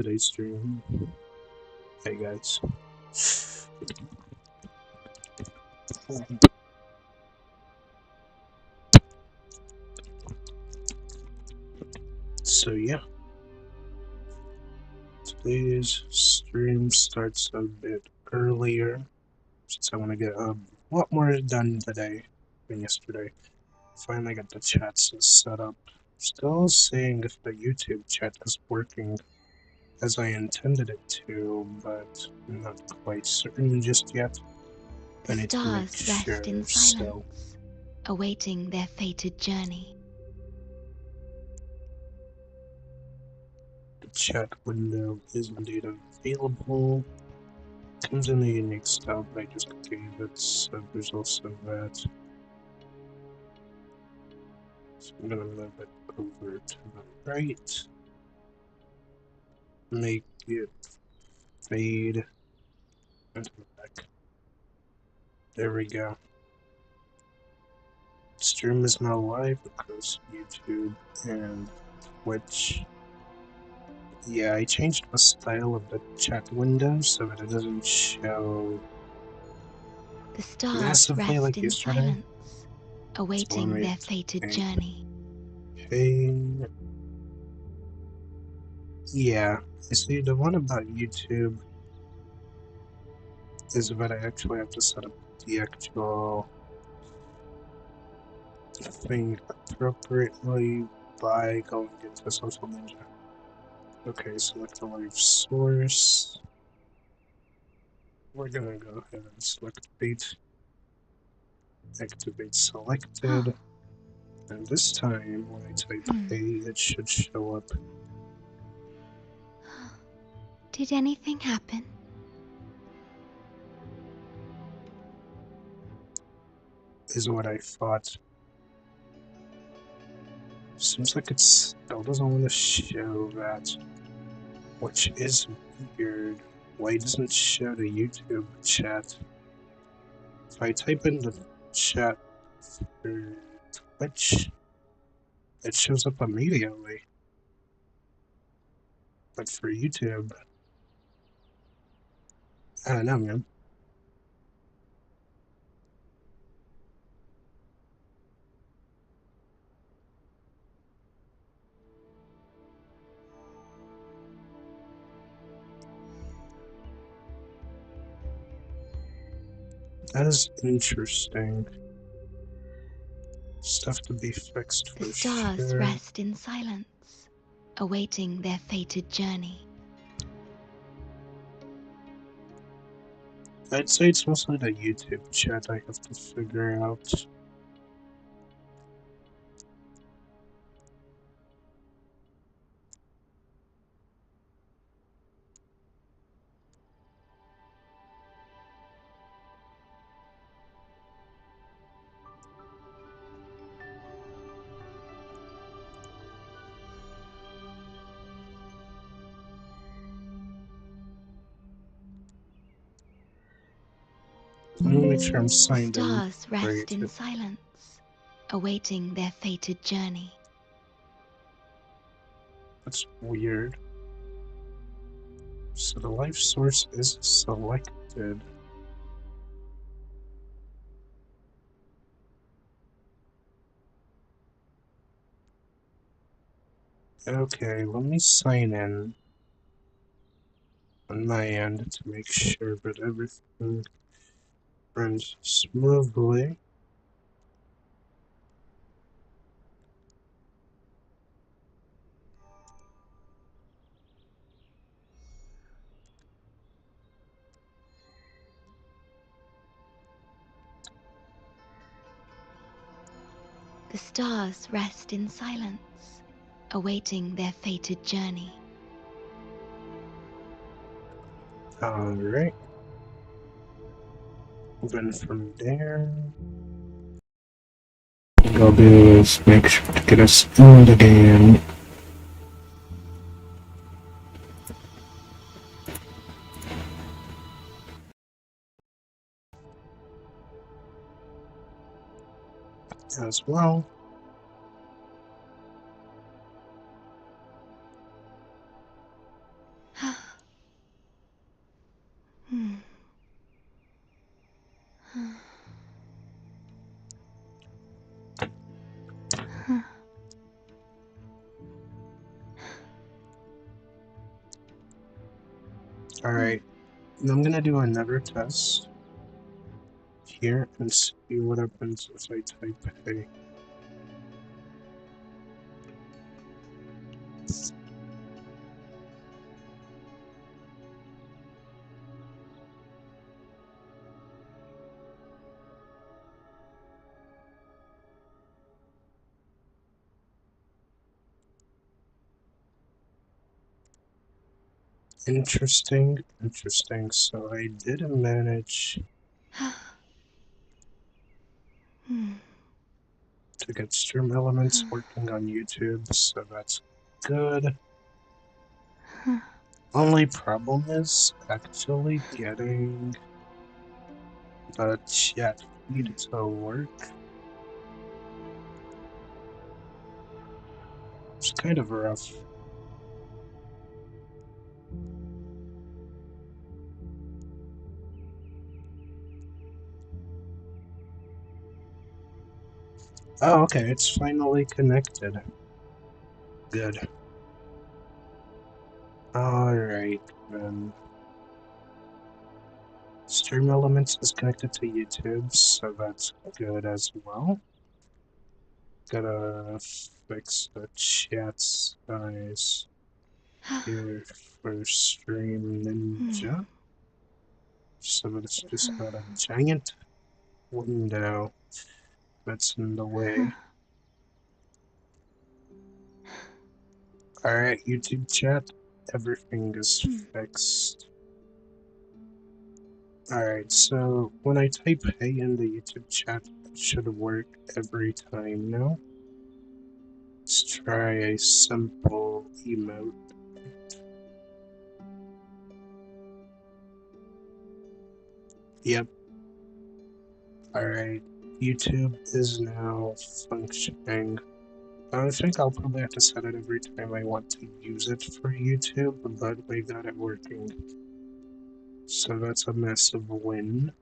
today's stream. Hey guys. So yeah, today's stream starts a bit earlier since I want to get a lot more done today than yesterday. Finally got the chats set up. Still seeing if the YouTube chat is working as I intended it to, but I'm not quite certain just yet. I need to make Stars rest in sure, so silence, awaiting their fated journey. the chat window is indeed available. Comes in a unique style, but I just gave it, so there's also that. So I'm gonna move it over to the right. Make it fade into the back. There we go. Stream is now live across YouTube and Twitch. Yeah, I changed the style of the chat window so that it doesn't show The stars massively rest like in yesterday. silence, awaiting their fated journey. Hey, yeah, you see, the one about YouTube is that I actually have to set up the actual thing appropriately by going into Social Ninja. Okay, select the live source. We're gonna go ahead and select bait. Activate selected. And this time, when I type A, it should show up. Did anything happen? Is what I thought. Seems like it still doesn't want to show that, which is weird. Why doesn't it show the YouTube chat? If I type in the chat for Twitch, it shows up immediately. But for YouTube, I don't know, man. That is interesting. Stuff to be fixed for The stars sure. rest in silence, awaiting their fated journey. I'd say it's mostly the YouTube chat I have to figure out. Let me make sure I'm The signed in. stars rest in silence, awaiting their fated journey. That's weird. So the life source is selected. Okay, let me sign in on my end to make sure that everything runs smoothly. The stars rest in silence, awaiting their fated journey. Alright. Then from there, what I'll do is make sure to get us in the game. As well. Alright, I'm gonna do another test here and see what happens if I type hey. Interesting. So I did manage to get stream elements working on YouTube, so that's good. Only problem is actually getting the chat feed to work. It's kind of rough. Oh, okay, it's finally connected. Good. Alright, then. Stream Elements is connected to YouTube, so that's good as well. Gotta fix the chat size here for Stream Ninja, so that it's just not a giant window that's in the way. Alright, YouTube chat, everything is fixed. Alright, so when I type hey in the YouTube chat, it should work every time now. Let's try a simple emote. Yep. Alright, YouTube is now functioning. I think I'll probably have to set it every time I want to use it for YouTube, but we got it working. So that's a massive win.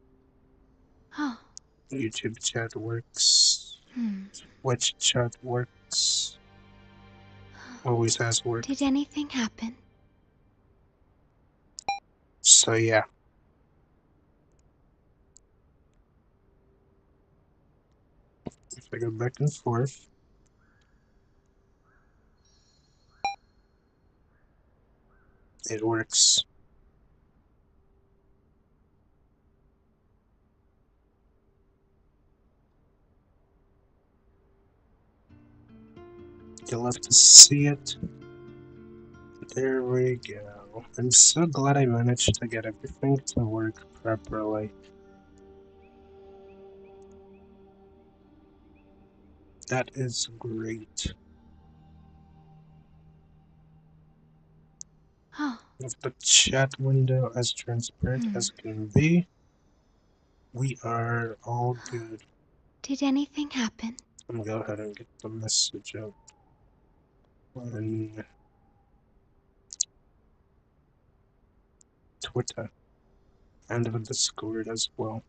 YouTube chat works. Twitch chat works. Always has worked. Did anything happen? So yeah. If I go back and forth, it works. You'll have to see it. There we go. I'm so glad I managed to get everything to work properly. That is great. With the chat window as transparent as can be, we are all good. Did anything happen? I'm gonna go ahead and get the message out on Twitter and the Discord as well.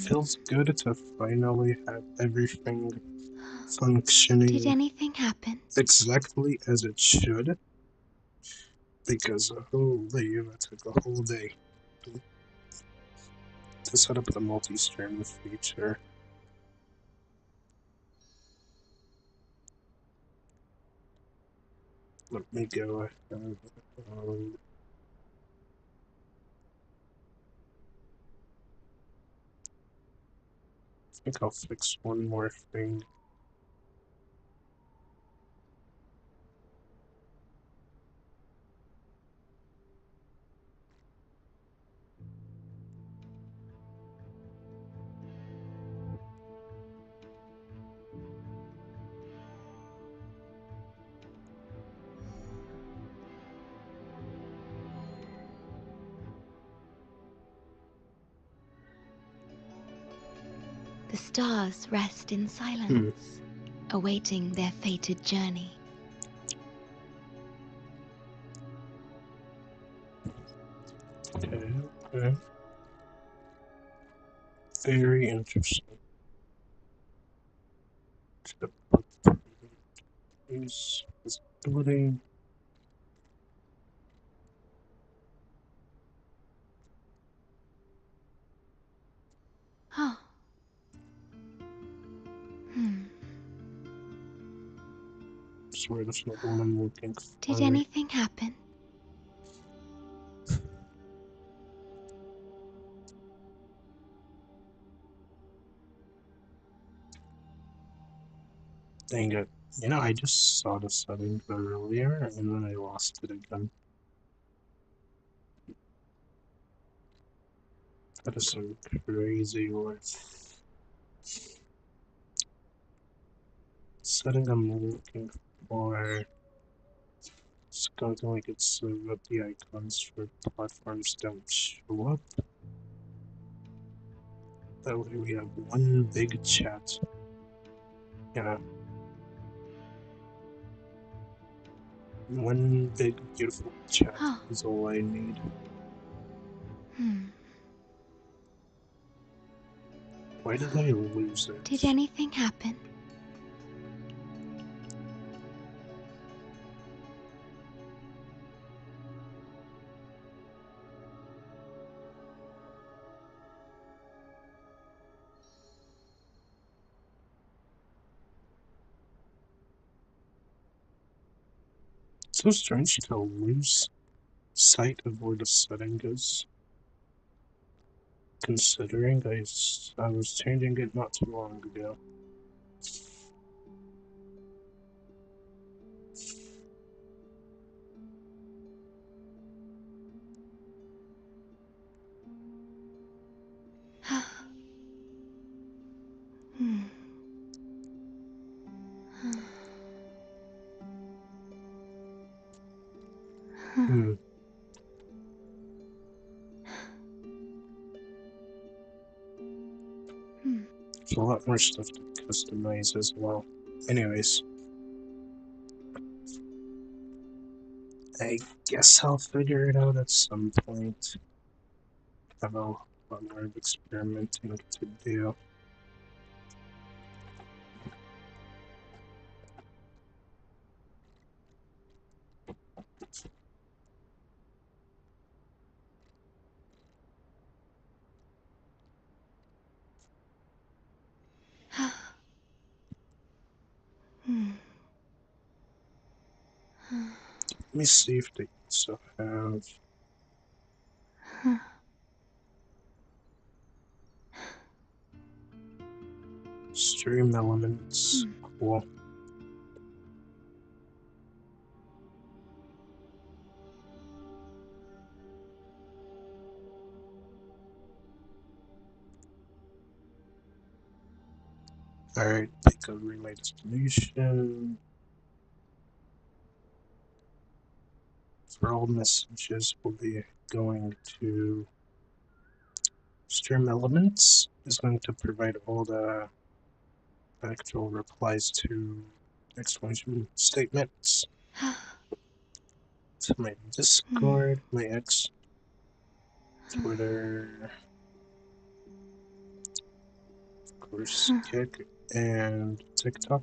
Feels good to finally have everything Did functioning anything happen? exactly as it should, because holy, that took a whole day to set up the multi-stream feature. Let me go ahead. I think I'll fix one more thing. The stars rest in silence, awaiting their fated journey. Okay. Very interesting. Use visibility. Oh. Swear that's not the one I'm looking Did for. anything happen? Dang it. You know, I just saw the setting earlier and then I lost it again. That is some crazy work. Setting I'm looking for. It's going to like it's so that the icons for platforms don't show up. That way we have one big chat. Yeah. One big beautiful chat Oh. is all I need. Why did I lose it? Did anything happen? It's so strange to lose sight of where the setting is. Considering I was changing it not too long ago. Hmm. There's a lot more stuff to customize as well. Anyways, I guess I'll figure it out at some point. I have a lot more of experimenting to do. Let me see if they also have stream elements. Cool. Alright, pick a relay destination. For all messages, we'll be going to stream elements. Is going to provide all the actual replies to exclamation statements. To my Discord, my X, Twitter, of course, Kick, and TikTok.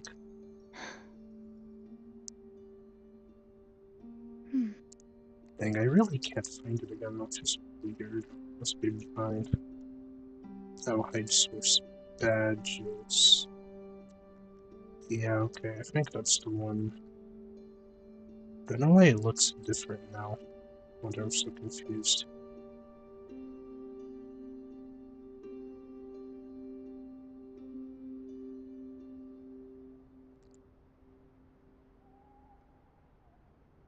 Dang, I really can't find it again, that's just weird. Must be behind. Oh, hide source badges. Yeah, okay, I think that's the one. I don't know why it looks different now. I'm so confused.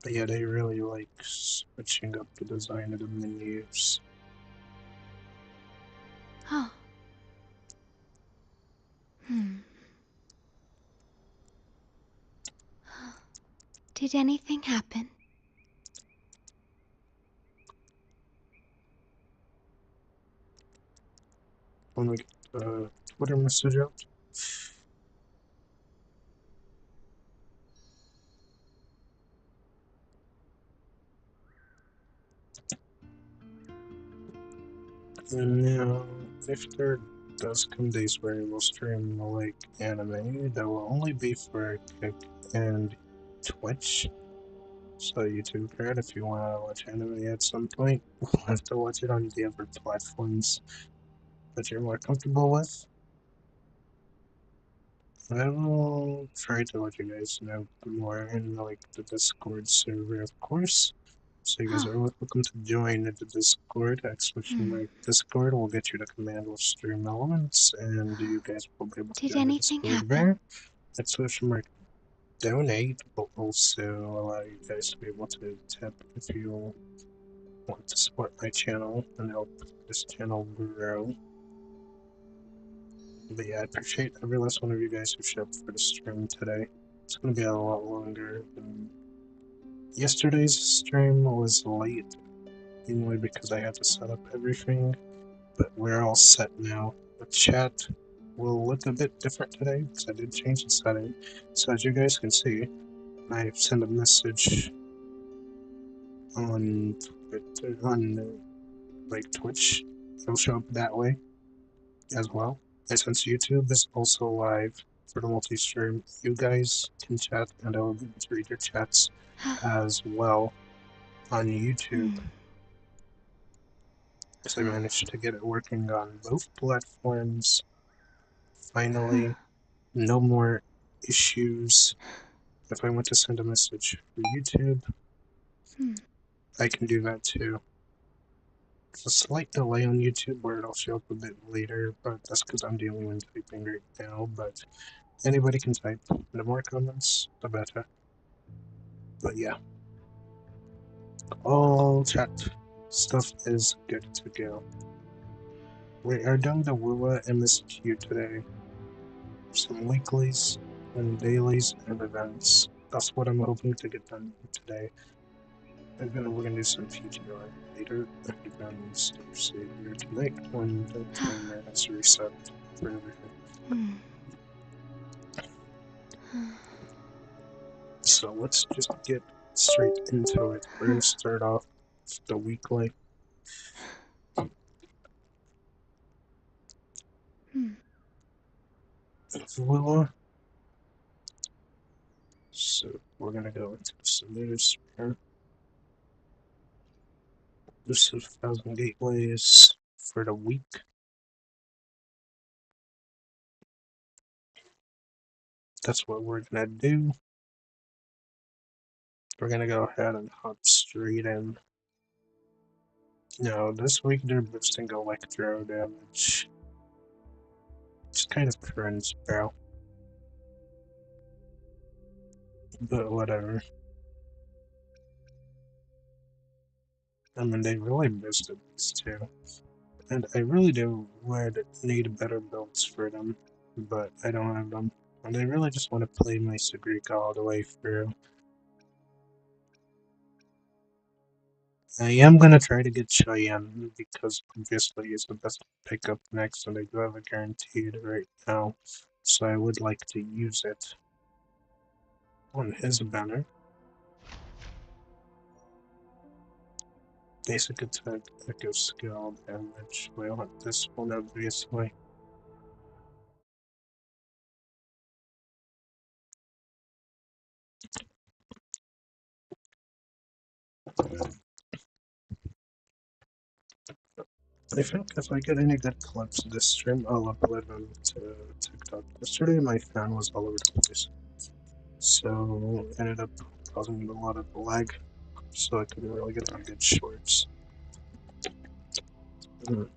But yeah, they really like switching up the design of the menus. Oh. Did anything happen? When we get Twitter message out. And now, if there does come days where we'll stream like anime, that will only be for Kick and Twitch. So YouTube card, if you want to watch anime at some point, we'll have to watch it on the other platforms that you're more comfortable with. I will try to let you guys know more in like the Discord server, of course. So you guys are welcome to join the Discord. Switching my Discord will get you the command with stream elements, and you guys will be able to Did join the anything Discord happen? there. That switch mark donate will also allow you guys to be able to tip if you want to support my channel and help this channel grow. But yeah, I appreciate every last one of you guys who showed up for the stream today. It's gonna be a lot longer than yesterday's stream was late, mainly because I had to set up everything. But we're all set now. The chat will look a bit different today because I did change the setting. So as you guys can see, I send a message on Twitter, on like Twitch. It'll show up that way as well. And since YouTube is also live for the multi-stream, you guys can chat and I'll be able to read your chats as well on YouTube. Because I managed to get it working on both platforms. Finally, no more issues. If I want to send a message for YouTube, I can do that too. There's a slight delay on YouTube where it'll show up a bit later, but that's because I'm the only one typing right now. But anybody can type. The more comments, the better. But yeah, all chat stuff is good to go. We are doing the WUWA MSQ today. Some weeklies and dailies and events. That's what I'm hoping to get done today. We're gonna do some PTR later, and then Star Savior tonight when the timer has reset for everything. So let's just get straight into it. We're gonna start off with the weekly. WUWA. So we're gonna go into submitters here. This is 1,000 gateways for the week. That's what we're gonna do. We're gonna go ahead and hop straight in. Now, this week they're boosting electro damage. It's kind of cringe, bro. But whatever. I mean, they really boosted these two. And I really do would need better builds for them, but I don't have them. And I really just want to play my Sugrika all the way through. I am gonna try to get Cheyenne because obviously he's the best pickup next, and I do have a guaranteed right now, so I would like to use it on his banner. Basic attack, echo skill damage. We want this one obviously. I think if I get any good clips this stream, I'll upload them to TikTok. Yesterday my fan was all over the place, so ended up causing a lot of lag, so I couldn't really get any good shorts. But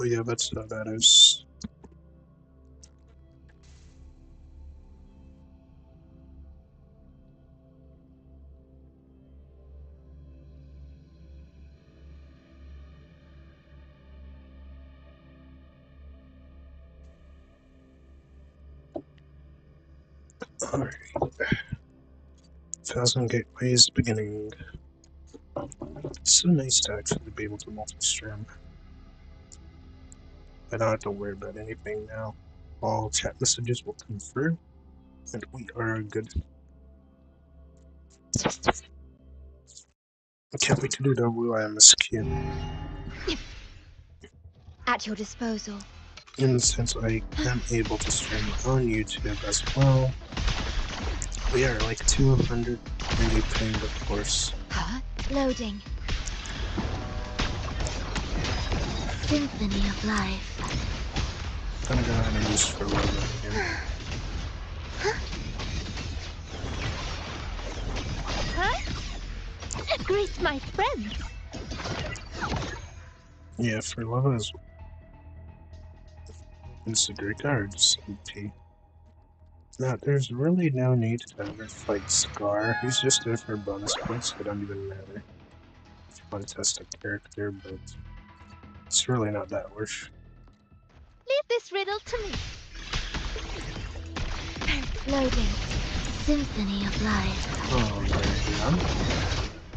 yeah, that's how that is. Alright. 1,000 gateways beginning. It's so nice to actually be able to multi-stream. I don't have to worry about anything now. All chat messages will come through, and we are good. I can't wait to do the WUWA skin. At your disposal. And since I am able to stream on YouTube as well, we are like 290 ping, of course. Huh? Loading. Symphony of life. I'm gonna go ahead and use for love again. Huh? Greet my friends. Yeah, for love is it's a great card, CP. Now, there's really no need to ever fight Scar. He's just there for bonus points that don't even matter. If you want to test a character, but it's really not that worth. Leave this riddle to me. Loading. Symphony of life. Oh,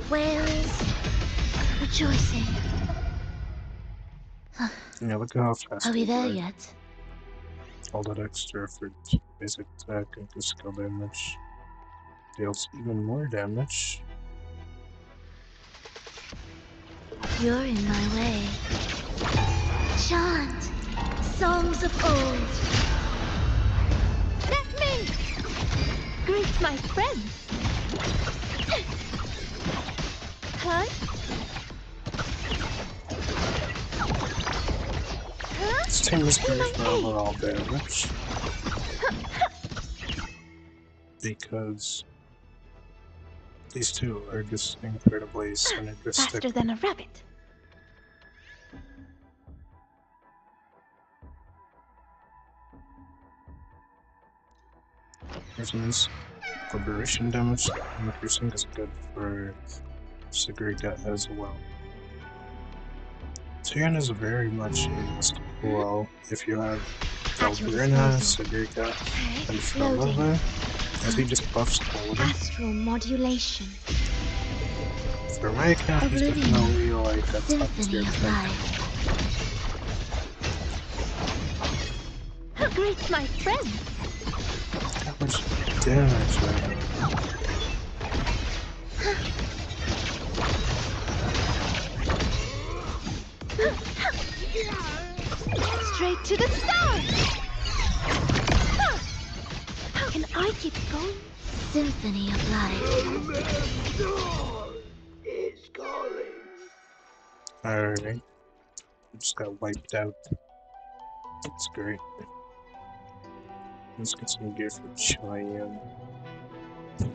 there Whales rejoicing. yeah, look at how fast Are we there died. yet? All that extra for basic attack and skill damage deals even more damage. You're in my way. Chant songs of old. Let me greet my friends. Huh? This team is great for overall damage because these two are just incredibly synergistic. Faster than a rabbit. Which means liberation damage and piercing is good for Sagrika as well. Tyrion is very much a must well if you have Valverina, Sagrika, and Frolova, as he just buffs all of them. Astral modulation. For my account, he's definitely like a top tier pick. Greet my friends. That much damage right now. Straight to the stars! How can I keep going? Symphony of life. Alright. Just got wiped out. That's great. Let's get some gear for Cheyenne. I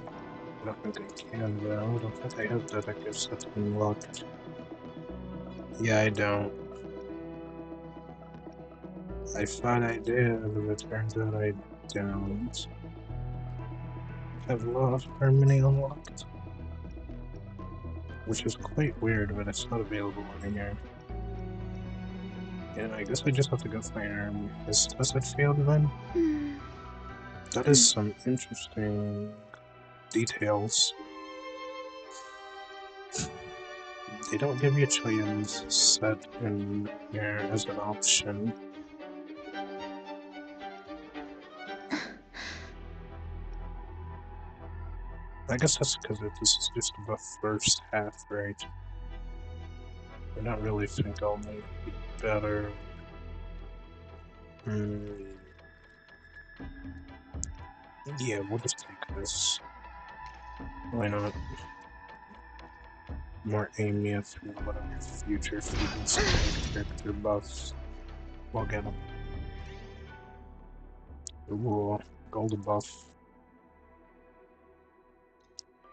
don't think I can though. I don't think I have that active set unlocked. Yeah, I don't. I thought I did, but it turns out I don't. Have Law of Harmony unlocked. Which is quite weird, but it's not available in here. Yeah, I guess I just have to go find her. Is it failed then? That is some interesting details. They don't give you Cheyenne's set in here as an option. I guess that's because this is just the first half, right? I don't really think I'll make it better. Yeah, we'll just take this. Why not? More Amy through whatever future feeds character buffs. We'll get them. Ooh, gold buff.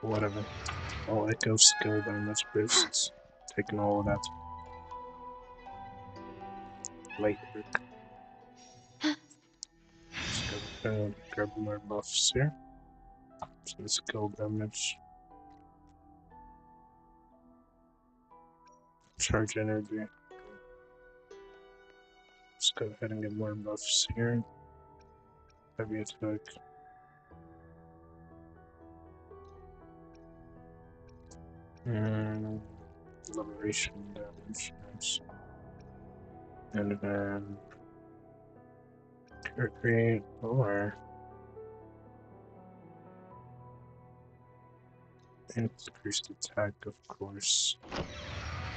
Whatever. I'll echo skill damage boosts. Taking all of that. Light work. Let's go grab more buffs here. Some skill damage. Charge energy. Let's go ahead and get more buffs here. Heavy attack. And liberation damage. Nice. And then Create or increased attack, of course,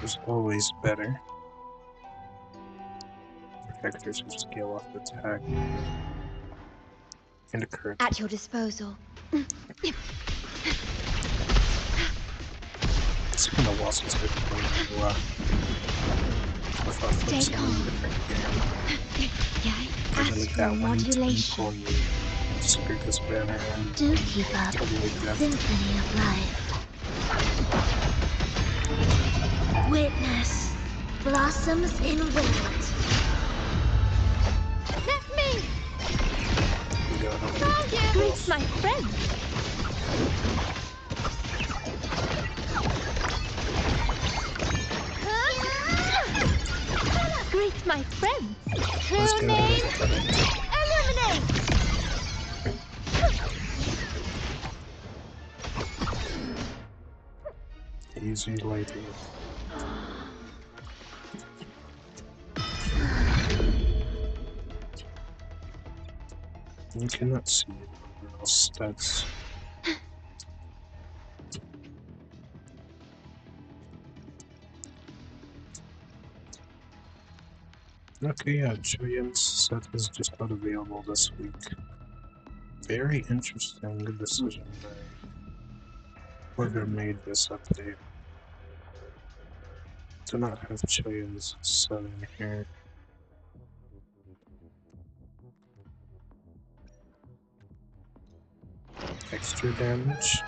is always better. Characters who scale off attack and a crit. At your disposal. It's been a while since I've played WUWA. I thought Stay focusing on a calm. different game. Given like Astral that one modulation. twinkle you Skrika's banner and Do keep up. totally deaf. Symphony of life. Witness. Blossoms in wind. Let me! You got Greet my friend. Greet my friend. True name. Illuminate. Easy lady. You cannot see the overall stats. Okay, yeah, Giant's set is just not available this week. Very interesting decision by whoever made this update. To not have Giant's set in here. Extra damage.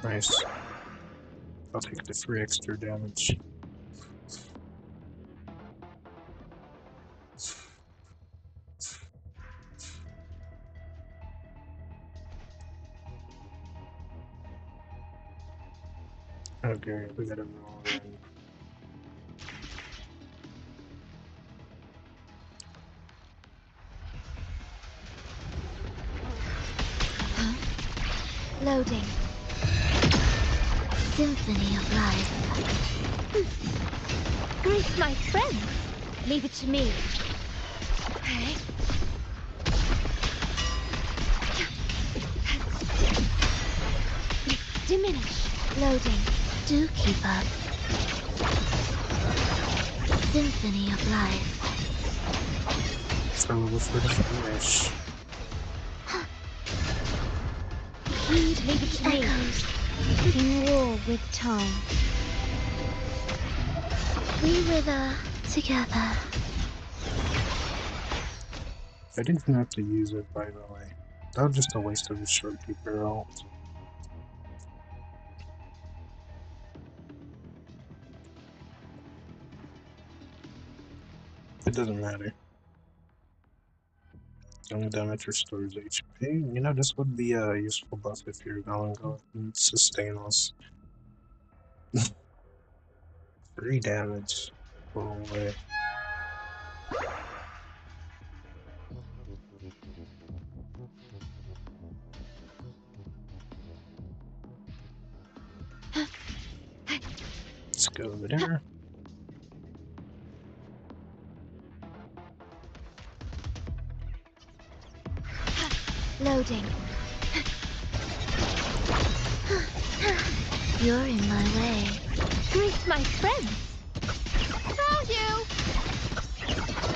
Nice. I'll take the free extra damage. Okay, we gotta roll in. Loading. Symphony of life. Greet my friend. Leave it to me. Okay. Diminish. Loading. Do keep up. Symphony of life. For level 45-ish. Leave it to me. Echoes. In war with time. We wither together. I didn't even have to use it, by the way. That was just a waste of a shortkeeper ult. It doesn't matter. Young damage restores HP. You know, this would be a useful buff if you're going to go and sustain us. 3 damage. Go away. Let's go over there. Loading. You're in my way. Greet my friends. Found you.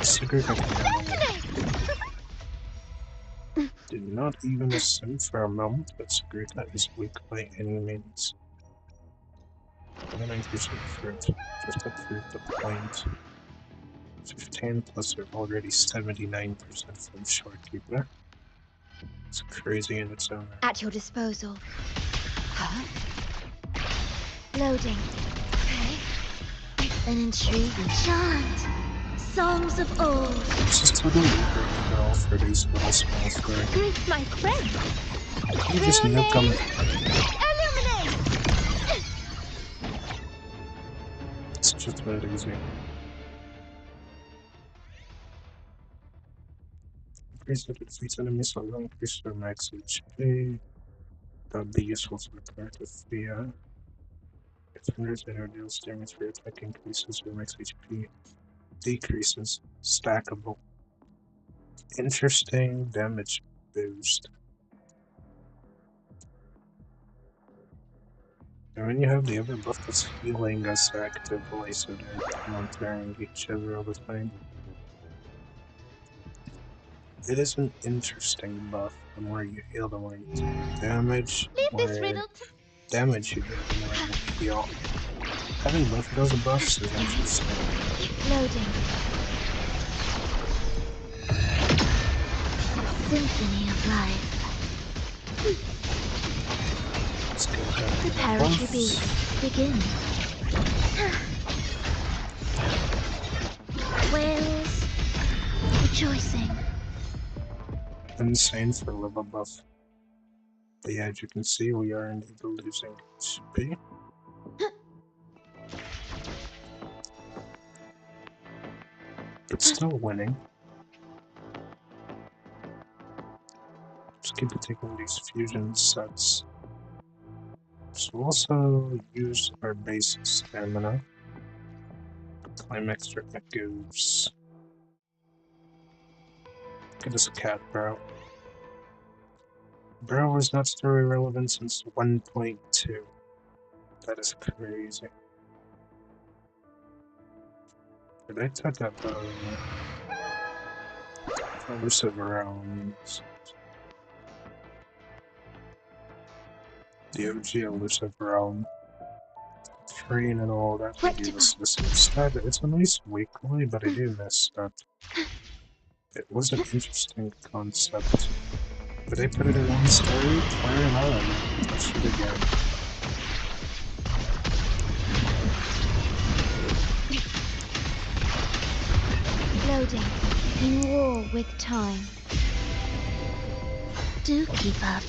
Sigurd did not even assume for a moment that Sigurd is weak by any means. I'm gonna increase it for just to prove the point. 15 plus are already 79% from Shorekeeper. It's crazy in its own right. At your disposal. Huh? Loading. Okay. An intriguing chant. Songs of old. This is totally overkill for these little small square. Greet my friend. You just nuke them. Illuminate. It's just that easy. Increase the defeats enemies so they'll increase their max HP. That would be useful for part of the defenders that are deals damage for attack increases your max HP decreases. Stackable. Interesting damage boost. And when you have the other buff that's healing us actively so they're countering each other all the time. It is an interesting buff. The more you heal, the more you take damage. The Leave this more riddle to damage you do, the more you heal. Having both of those buffs is interesting. loading. Symphony of life. Let's go ahead and get our Prepare to be. buffs. Begin. Whales rejoicing. Insane for level buff. But yeah, as you can see, we are indeed losing HP. But still winning. Just keep taking these fusion sets. So we'll also use our base stamina. Claim extra echoes. Get us a cat, bro. Bro was not story relevant since 1.2. That is crazy. But I took up elusive rounds. The OG elusive realm. Train and all that to give us the same stat. It's a nice weekly, but I do miss that. It was an interesting concept. But I put it in one story, fire it on, and touch it again. Loading. In war with time. Do keep up.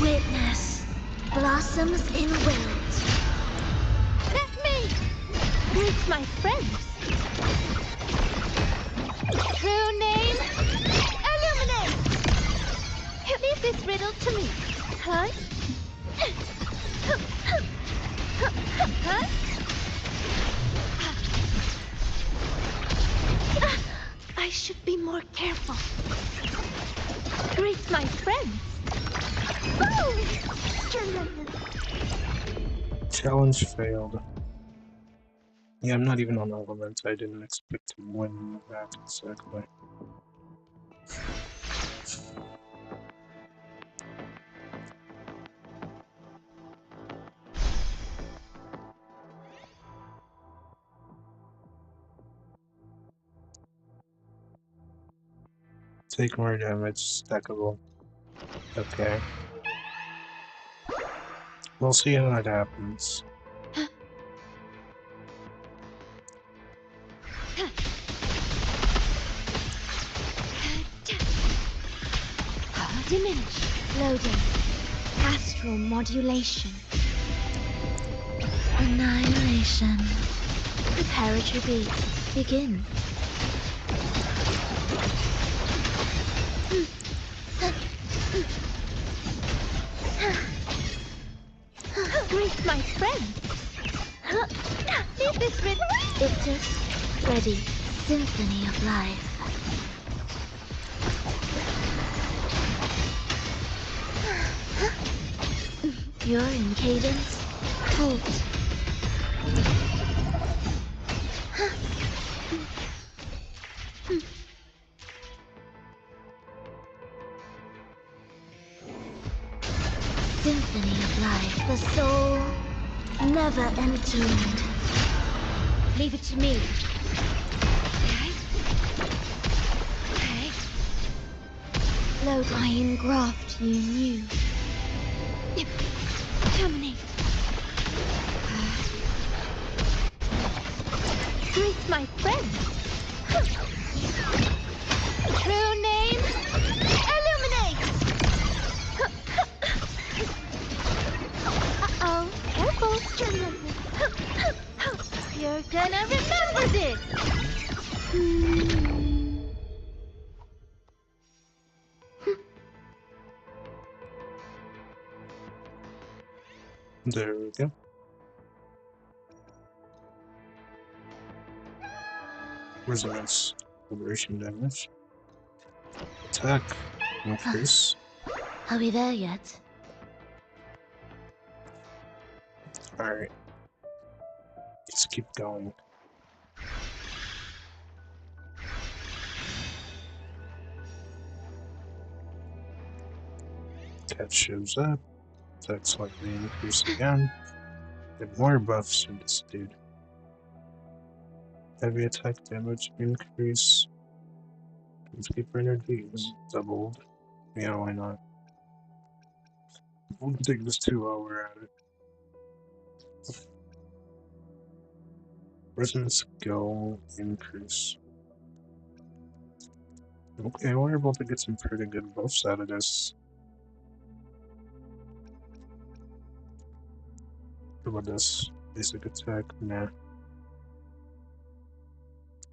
Witness. Blossoms in wilt. Let me! Greet my friends. True name? Illuminate! Leave this riddle to me. Huh? Huh? I should be more careful. Greet my friends. Challenge failed. Yeah, I'm not even on Element. I didn't expect to win that exactly. Take more damage, stackable. Okay. We'll see how that happens. Diminish. Loading. Astral modulation. Annihilation. Prepare to be. Begin. Greet my friend. Leave this riddle. Ictus, ready. Symphony of life. You're in cadence. Halt. Symphony of life. The soul never entombed. Leave it to me. Okay. Load I engraft you new. Terminate. Greet my friend. True name? Illuminate! Uh-oh, careful. You're gonna remember this! There we go. Resonance. Liberation damage. Attack increase. Are we there yet? Alright. Let's keep going. Cat shows up. Attack slightly increase again. Get more buffs in this dude. Heavy attack damage increase. Keeper energy is doubled. Yeah, why not? We'll take this 2 while we're at it. Resonant skill increase. Okay, we're able to get some pretty good buffs out of this. What about this? Basic attack? Nah.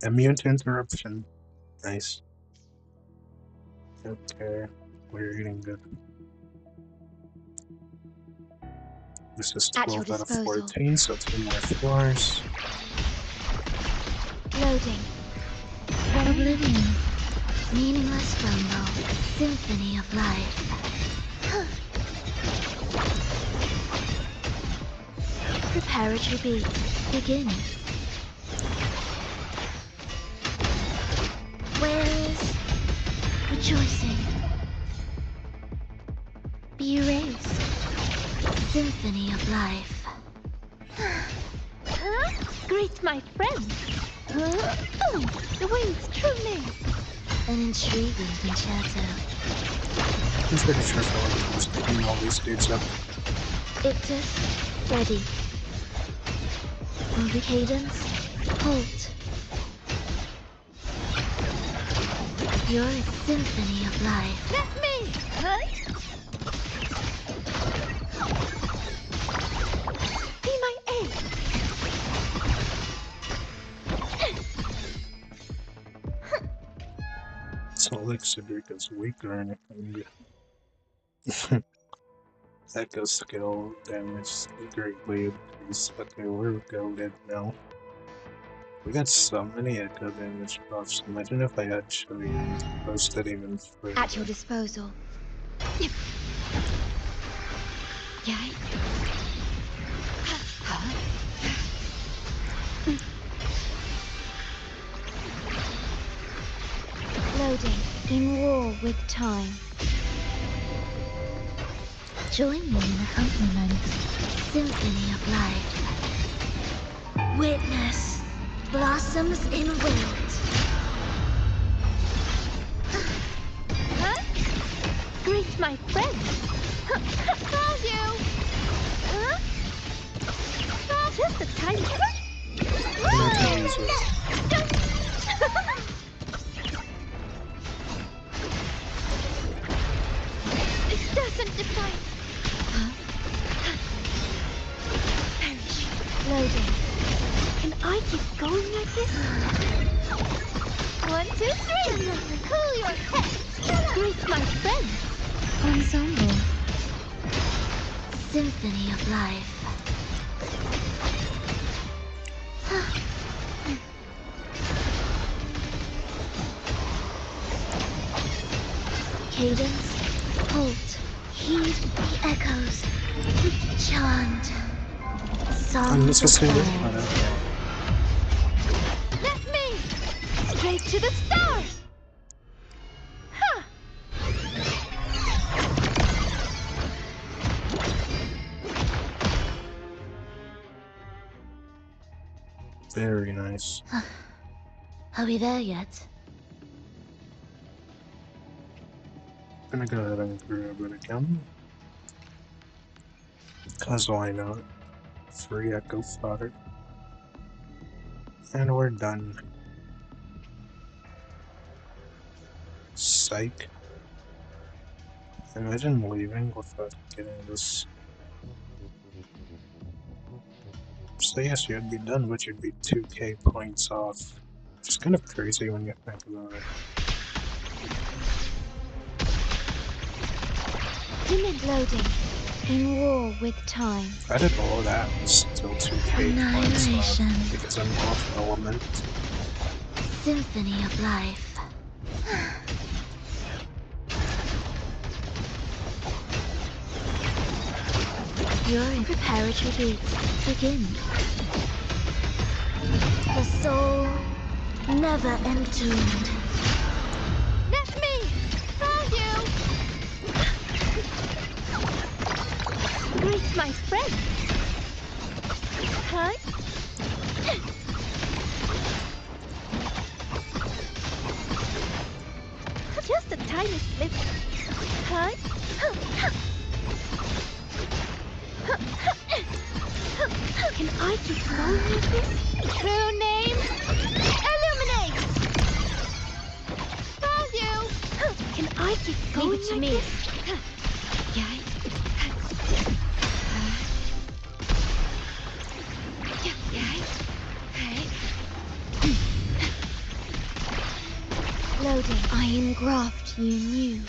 Immune to interruption. Nice. Okay, we're eating good. This is 12 out of 14, so 2 more floors. Loading. Oblivion. Meaningless rumble. Symphony of life. Preparatory beat. Begin. Where is rejoicing? Be erased. Symphony of life. Greet my friend. The wind's trimming. An intriguing concerto. I'm pretty sure someone was picking all these dudes up. Ictus, ready. Movie cadence, halt. You're a symphony of life. Let me! Be my aid! It's not like Cedrica's weak or anything. Echo skill damage greatly increased. Okay, we're goaded now. We got so many echo damage buffs. Imagine if I actually posted even further. At your disposal. Yay. Loading. In war with time. Join me in accompaniment. Symphony of life. Witness. Blossoms in wilt. Huh? Greet my friend. Saw you. Huh? Just a tiny It doesn't define. Huh? Perish. Loading. Can I keep going like this? 1, 2, 3. Cool your head. Greet my friend. Ensemble. Symphony of life. Cadence, halt, heed the echoes, chant, songs of fire. Let me! Straight to the stars! Ha! Very nice. Are we there yet? I'm gonna go ahead and grab it again. Cause why not? Free echo fodder. And we're done. Psych. Imagine leaving without getting this. So yes, you'd be done, but you'd be 2k points off. It's kind of crazy when you think about it. Timid loading. In war with time. If I did all that, it's still 2k points off because I'm off element. symphony of life. Your preparatory beats begin. The soul never entombed. That's me! Found you! Greet my friend! Huh? Just a tiny slip. Huh? Can I keep going with this? True name? Illuminate! Found you! Can I keep going Leave it to like me. this? Yay. Loading. I engraft you new.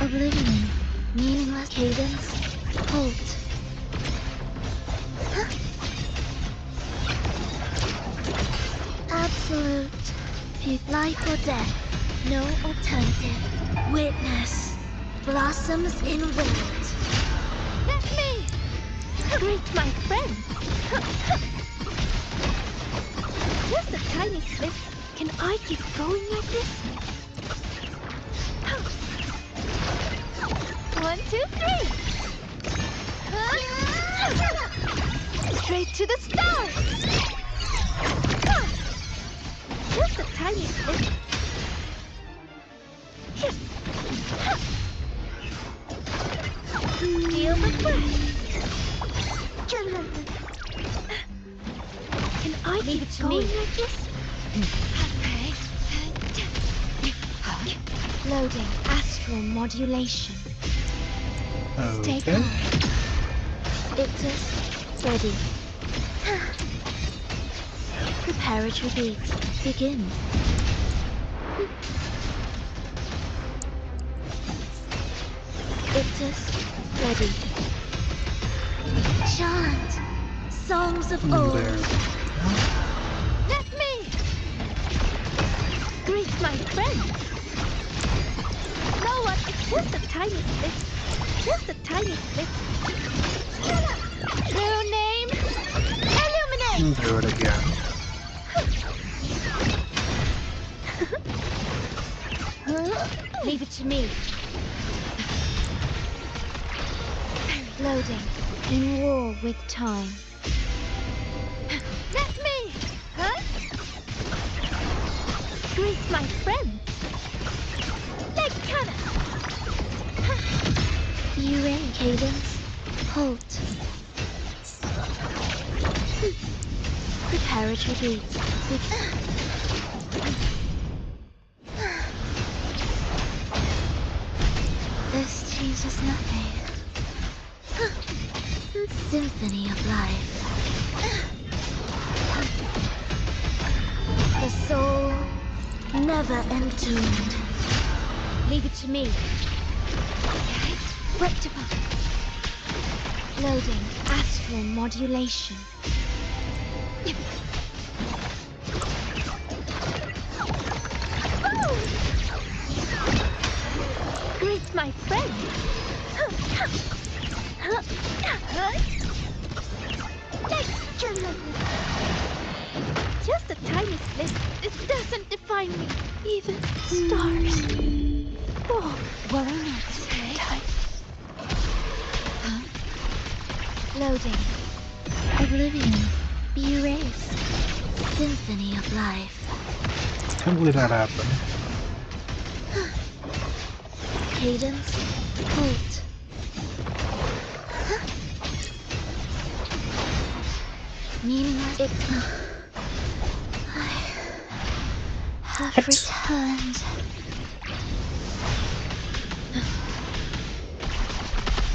Oblivion. Meaningless cadence. Halt. Absolute. Life or death. No alternative. Witness. Blossoms in wind. That's me! Greet my friend! Just a tiny slip. Can I keep going like this? 1, 2, 3! Straight to the stars! Just a tiny slip. Feel the breath. Can I Leave keep it to going me. like this? Loading. Astral modulation. Stay Okay. calm. Ictus, ready. Preparatory beats, begin. Ictus, ready. Chant, songs of old. There. That's me! Greet my friend! Know what? It's just a tiny slip. Just a tiny slip. True name? Illuminate! Do it again. Leave it to me. Loading. In war with time. That's me! Huh? Greet my friend! Leg cannon! UA cadence. Halt. Preparatory beats. This changes nothing. Symphony of life. The soul never entombed. Leave it to me. Rectify. Loading. Astral modulation. Greet my friend! Just a tiny slip. It doesn't define me. Even stars. Oh, Worry not. time. Loading. Oblivion. Be erased. Symphony of life. Can't believe that happened. Cadence. Halt. Meaningless. I have What? returned.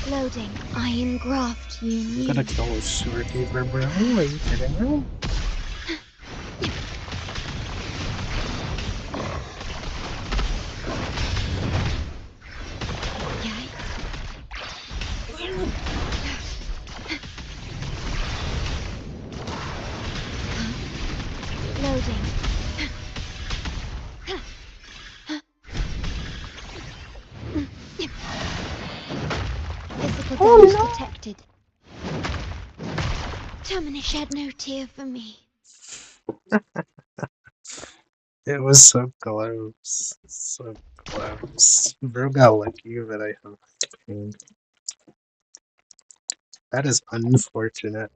Loading. I engraft you I'm new. gonna kill a sewer keeper, bro. Are you kidding me? Loading. Physical damage detected. Terminus shed no tear for me. It was so close. So close. Bro got lucky that I have pain. That is unfortunate.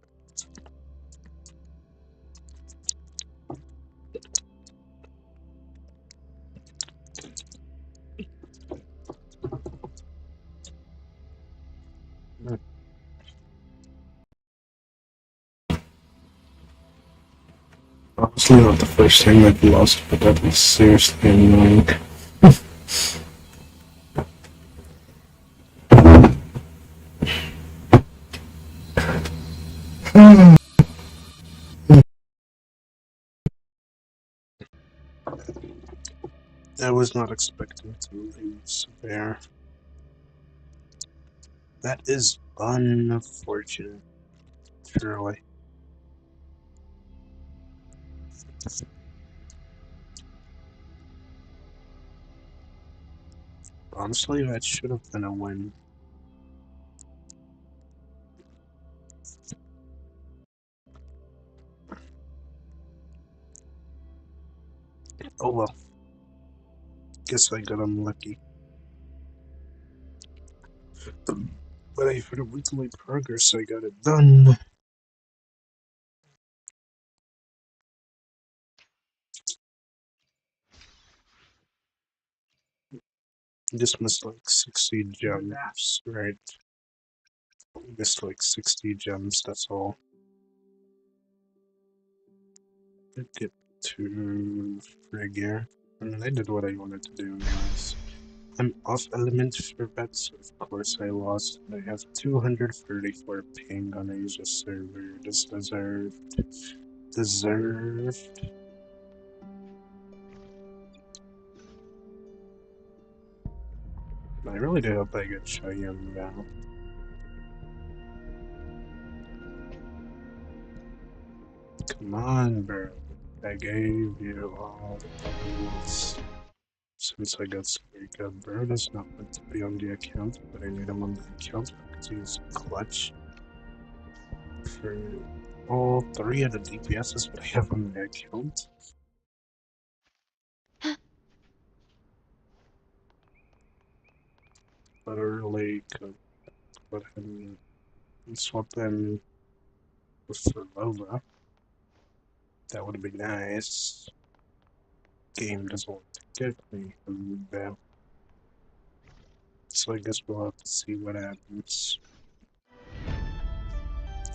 Honestly, not the first time I've lost, but that is seriously annoying. I was not expecting to lose there. That is unfortunate, truly. Honestly, that should have been a win. Oh well. Guess I got unlucky. But for the weekly progress, I got it done. Just missed like 60 gems, right? Missed like 60 gems, that's all. Did get to Frigger. I mean, I did what I wanted to do anyways. I'm off element for bets, so of course I lost. I have 234 ping on Asia server. This deserved. Deserved. I really do hope I get Cheyenne now. Come on, bro. I gave you all the buttons. Since I got Speaker, Bird is not meant to be on the account, but I need him on the account because he's clutch for all 3 of the DPSs that I have on the account. Literally could put him and swap him with WUWA. That would be nice. Game doesn't want to get me from that. So I guess we'll have to see what happens.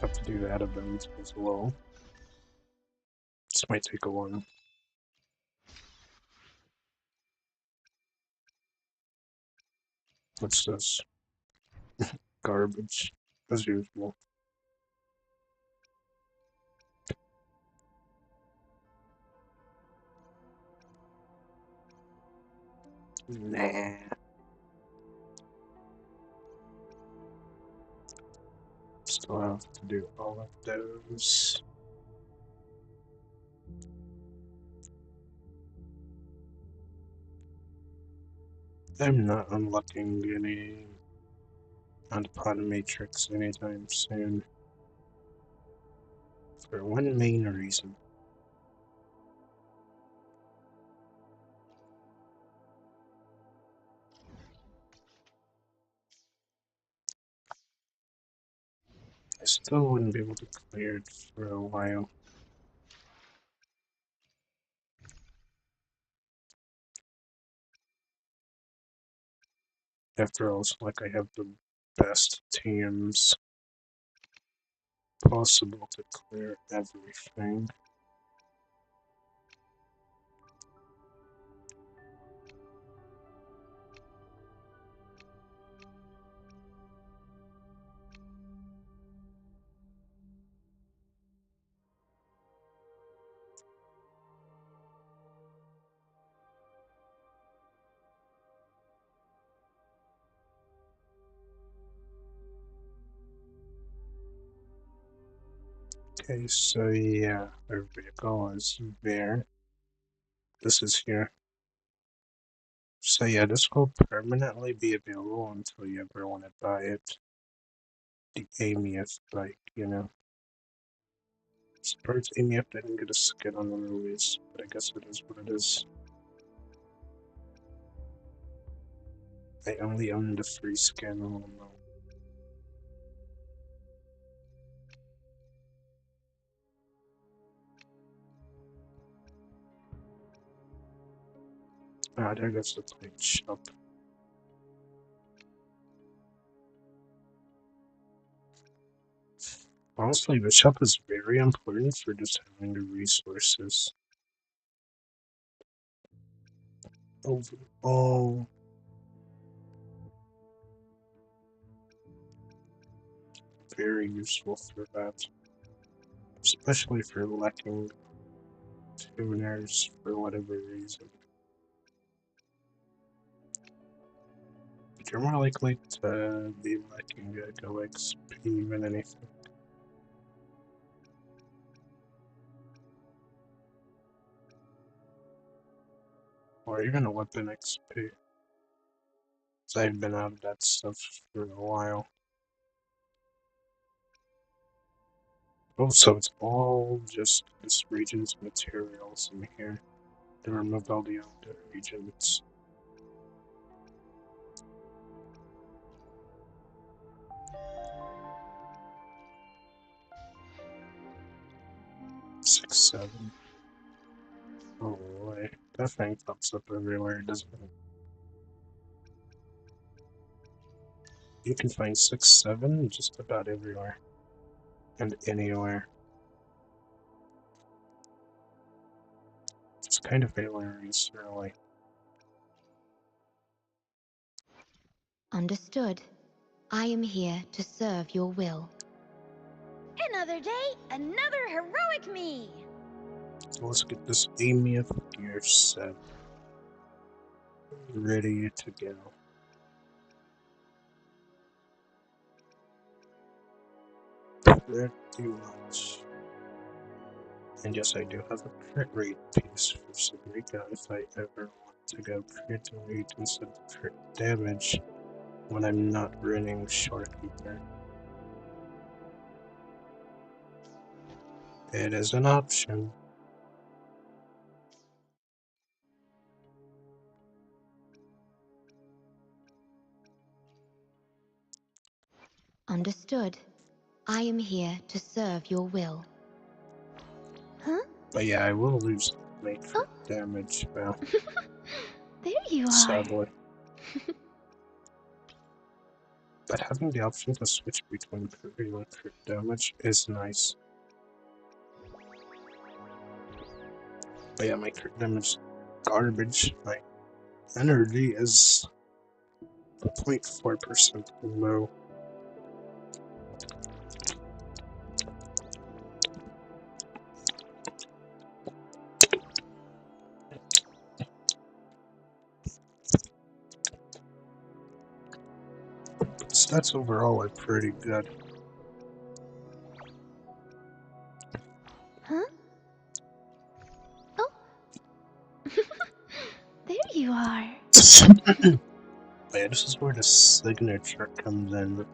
Have to do that event as well. This might take a while. What's this? Garbage, as usual. Nah. Still have to do all of those. I'm not unlocking any on Matrix anytime soon. For one main reason. I still wouldn't be able to clear it for a while. After all, it's like I have the best teams possible to clear everything. Okay, so yeah, our vehicle is there. This is here. So yeah, this will permanently be available until you ever want to buy it. The AMF bike, you know. Surprised AMF didn't get a skin on the release, but I guess it is what it is. I only own the free skin. Oh no. Ah, there goes the plate shop. Honestly, the shop is very important for just having the resources. Overall, very useful for that. Especially for lacking tuners for whatever reason. You're more likely to be lacking Go XP than anything. Or even a weapon XP. So I've been out of that stuff for a while. Oh, so it's all just this region's materials in here. They removed all the other regions. Six, seven. Oh boy, that thing pops up everywhere, doesn't it? You can find 6, 7 just about everywhere. And anywhere. It's kind of hilarious, really. Understood. I am here to serve your will. Another day, another heroic me. So let's get this AMF gear set. Ready to go. Pretty much. And yes, I do have a crit rate piece for Sabrika if I ever want to go crit rate instead of crit damage when I'm not running Shorekeeper. It is an option. Understood. I am here to serve your will. Huh? But yeah, I will lose my crit damage now, There you are. sadly. But having the option to switch between parry and crit damage is nice. But yeah, my crit damage is garbage. My energy is 0.4% low. Stats overall are pretty good. Huh? Oh. There you are. Yeah, this is where the signature comes in.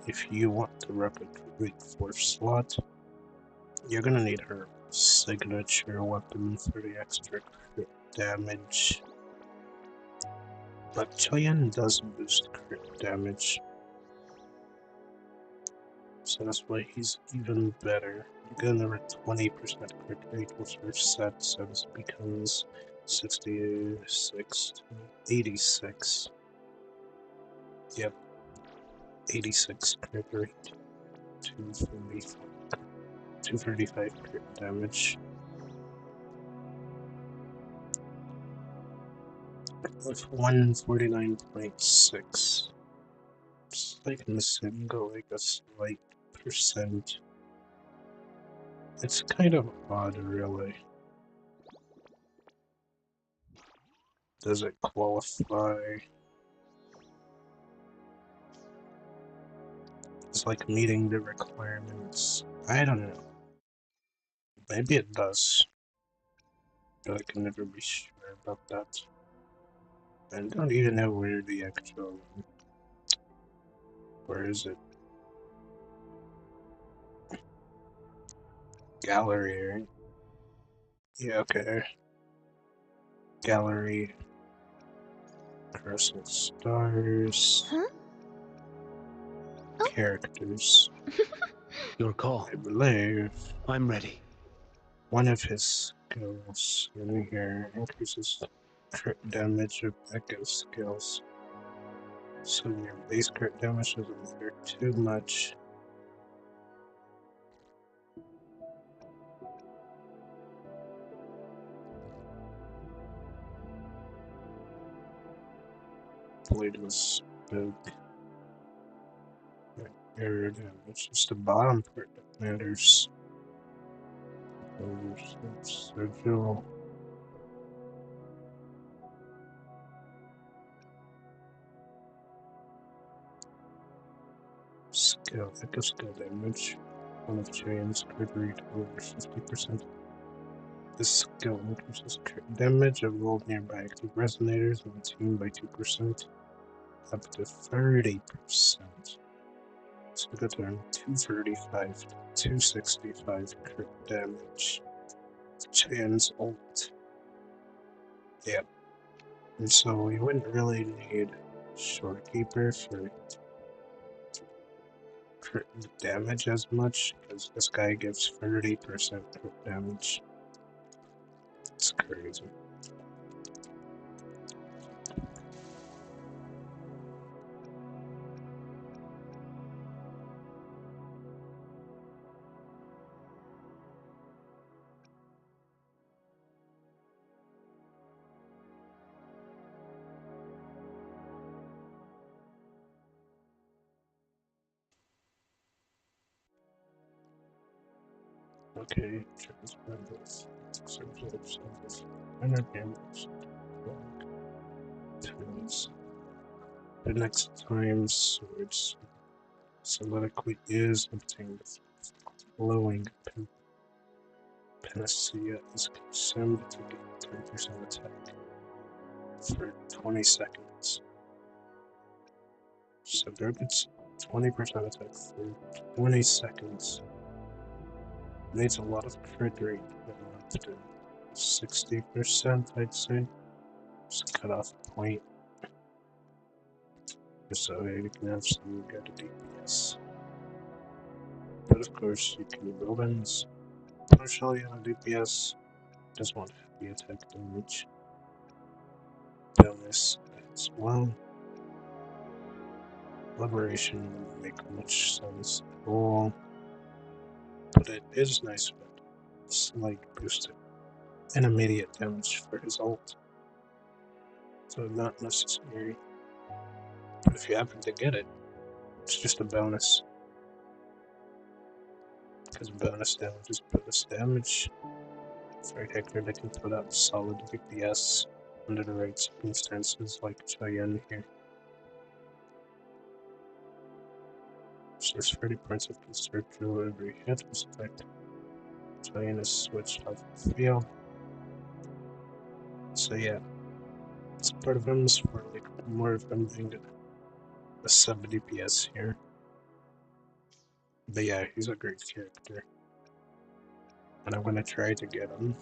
If you want to replicate 4th slot, you're gonna need her signature weapon for the extra crit damage. But Choyan does boost crit damage, so that's why he's even better. You get another 20% crit rate with her set, so this becomes 66 to 86. Yep, 86 crit rate, 235 crit damage. With 149.6. It's like missing like a slight percent. It's kind of odd, really. Does it qualify? It's like meeting the requirements. I don't know. Maybe it does, but I can never be sure about that. I don't even know where the actual... Where is it? Gallery, right? Yeah, okay. Gallery. Crossing stars. Huh? Oh. Characters. Your call. I believe I'm ready. one of his skills in here increases crit damage of echo skills. So your base crit damage doesn't matter too much. Blade was big. Air damage. Just the bottom part that matters. Sigil. Skill. Echo skill damage. One of chains crit rate over 50%. This skill increases crit damage of all nearby active resonators of a team by 2%, up to 30%. So we got to earn 235 to 265 crit damage. Chan's ult. Yep. And so we wouldn't really need Shorekeeper for crit damage as much, because this guy gives 30% crit damage. It's crazy. Okay, transfer this. Damage. The next time Swords soliloquy is obtained, glowing panacea is consumed to gain 10% attack for 20 seconds. So there gets 20% attack for 20 seconds. Needs a lot of crit rate, up to 60%, I'd say. Just cut off a point. So you can have some good DPS. But of course, you can buildings. Partially on DPS. Just want heavy attack damage. Bonus as well. Liberation wouldn't make much sense at all. But it is nice with slight boost and immediate damage for his ult. So not necessary. But if you happen to get it, it's just a bonus. Because bonus damage is bonus damage. For a hacker that can put out solid DPS under the right circumstances, like Cheyenne here. So there's 30 points of constructor every hit respect. Cheyenne is switched off the field. So yeah, it's part of him is for like more of him being a sub DPS here. But yeah, he's a great character. And I'm gonna try to get him.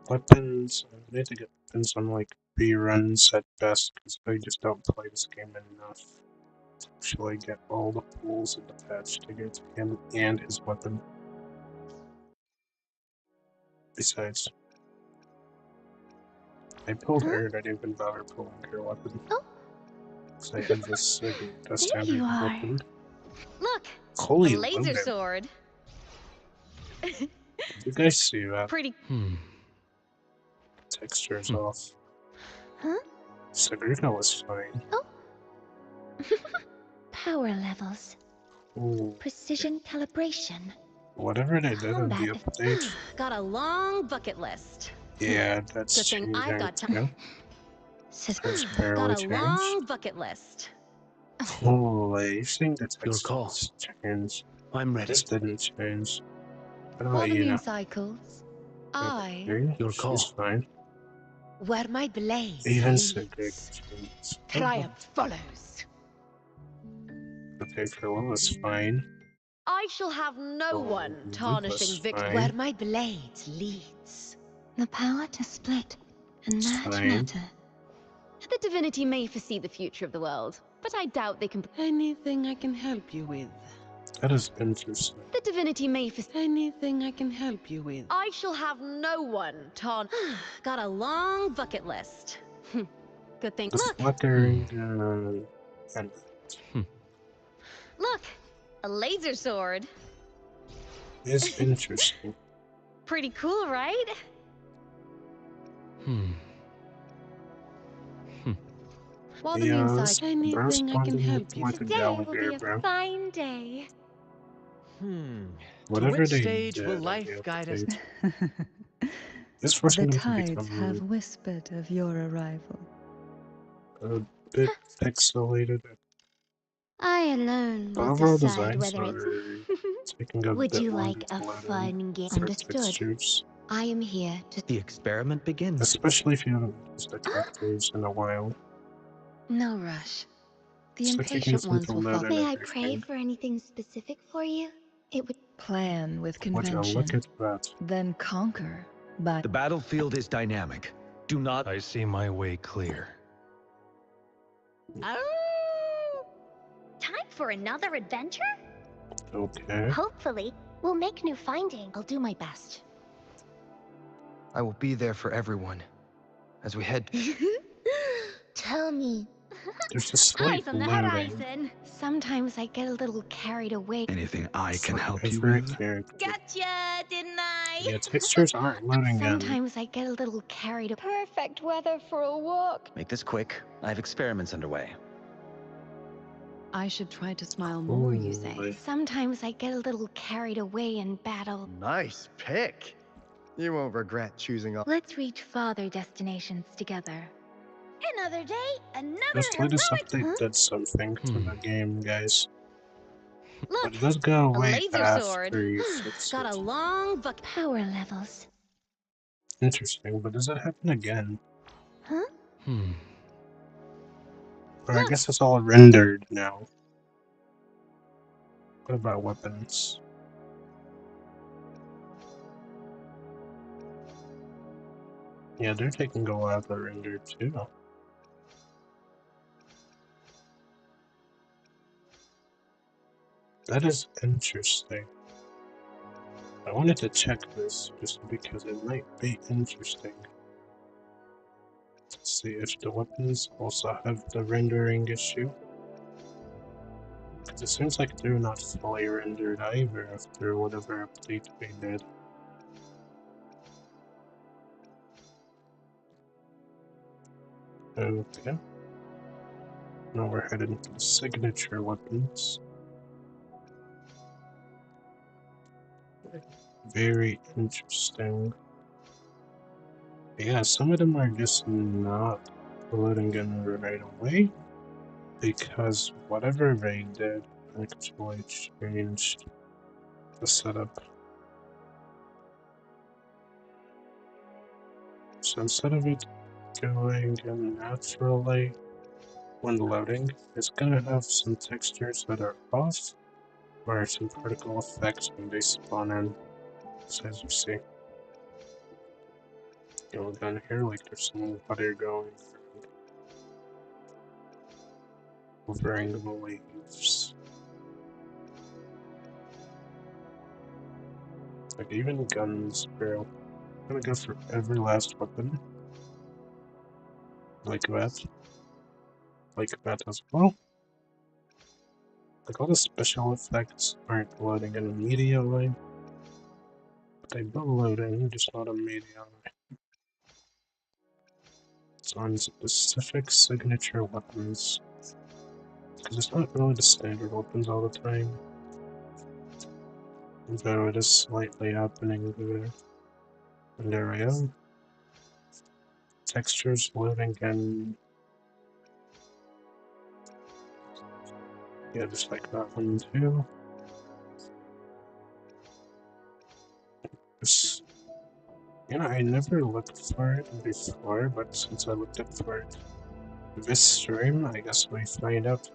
Weapons, I need to get weapons on like B runs at best, because I just don't play this game enough to actually get all the pulls in the patch to get him and his weapon. Besides, I pulled her, and I didn't even bother pulling her weapon. Oh. Because I had this There standard you are. weapon. Look, Holy a laser loader. sword. Did you guys see that? Pretty. Texture's off. Huh? Sagrina was fine. Oh. Power levels. Ooh, Precision calibration. whatever they did in the Combat. update. Got a long bucket list. Yeah, that's Good thing I've got changing too. There's Got barely a changed. long bucket list. Holy, you've seen the Your call. textures change. I'm ready. This didn't change. What While about the you moon know? cycles, I Okay, Your she's call. fine. where my blaze Even Cedric leads, changes. triumph follows. Okay, Krilla's fine. I shall have no one tarnishing Ruthless victory. Where fine. my blade leads. The power to split and It's merge fine. matter. The divinity may foresee the future of the world, but I doubt they can. Anything I can help you with? That is interesting. The divinity may foresee. Anything I can help you with? I shall have no one Got a long bucket list. Good thing. The Look, fluttering and look, a laser sword. is interesting. Pretty cool, right? While the moon Yeah, cycles, Anything I can corresponding help with you like a with? Today will be Gallagher, a bro. fine day. To Whatever which they stage did will in the life guide us? update is forcing The them to tides have become whispered of your arrival. a bit pixelated. I alone The will overall decide designs whether it's. are taking a Would bit you longer like to a load in fun game? for Understood. textures, I am here to. The experiment begins. especially if you haven't used the characters in a while. no rush. The It's like taking impatient some ones to will load follow. in May I pray everything. for anything specific for you? It would. Plan with Would you look convention, at that? then conquer by. The battlefield is dynamic. Do not. I see my way clear. Oh! Time for another adventure? Okay. Hopefully, we'll make new findings. I'll do my best. I will be there for everyone as we head. Tell me. There's a slight Eyes on the loading horizon. Sometimes I get a little carried away. Anything I can for help you every with? character. Gotcha, didn't I? Yeah, textures aren't loading in. Sometimes I get a little carried away. Perfect weather for a walk. Make this quick. I have experiments underway. I should try to smile more, you Holy. say. Sometimes I get a little carried away in battle. Nice pick. You won't regret choosing a. Let's reach farther destinations together. Another day, another This latest heroic. update did something to the game, guys. Look, But it does go a away laser sword. after you fix Got a it. long bucket. Power levels. Interesting, but does that happen again? Huh? Or I guess it's all rendered now. What about weapons? Yeah, they're taking a while to render too. That is interesting. I wanted to check this just because it might be interesting. Let's see if the weapons also have the rendering issue. Because it seems like they're not fully rendered either after whatever update we did. Okay. Now we're headed to the signature weapons. Very interesting. Yeah, some of them are just not loading in right away because whatever they did actually changed the setup. So instead of it going in naturally when loading, it's gonna have some textures that are off or some particle effects when they spawn in. So as you see, go down here like there's some water going covering the waves. Like even guns, bro. I'm gonna go for every last weapon. Like that. Like that as well. Like all the special effects aren't loading in immediately. But they will load in, just not immediately. It's on specific signature weapons. Because it's not really the standard weapons all the time. Though it is slightly happening there. And there we go. Textures loading in. Yeah, just like that one too. You know, I never looked for it before, but since I looked up for it this stream, I guess we find out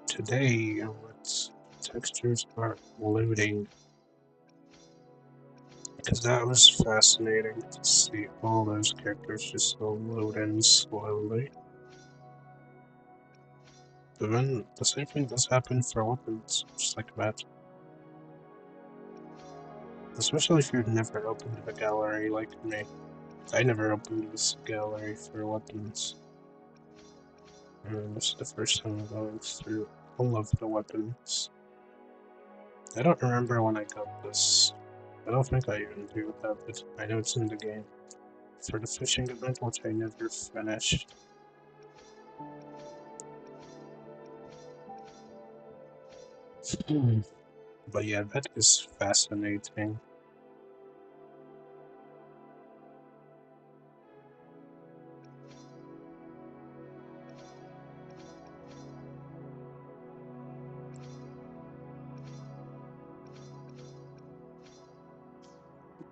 today what textures are loading. Because that was fascinating to see all those characters just load in slowly. But then the same thing does happen for weapons, just like that. Especially if you've never opened the gallery like me. I never opened this gallery for weapons. And this is the first time I'm going through all of the weapons. I don't remember when I got this. I don't think I even do have it. I know it's in the game. For the fishing event, which I never finished. But yeah, that is fascinating.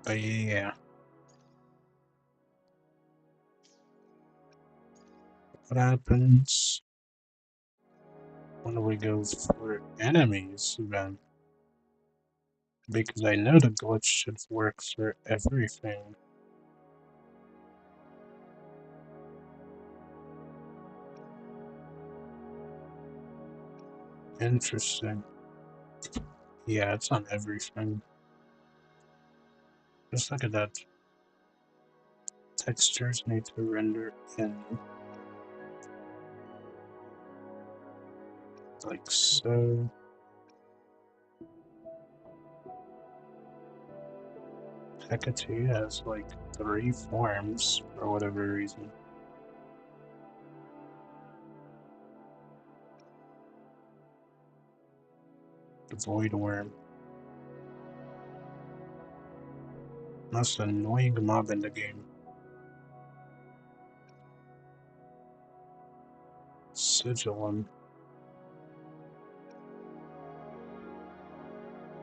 But yeah. What happens when we go for enemies then? Because I know the glitch should work for everything. Interesting. Yeah, it's on everything. Just look at that. Textures need to render in. Like so. Hecate has like 3 forms for whatever reason. The Void Worm. Most annoying mob in the game. Sigilum.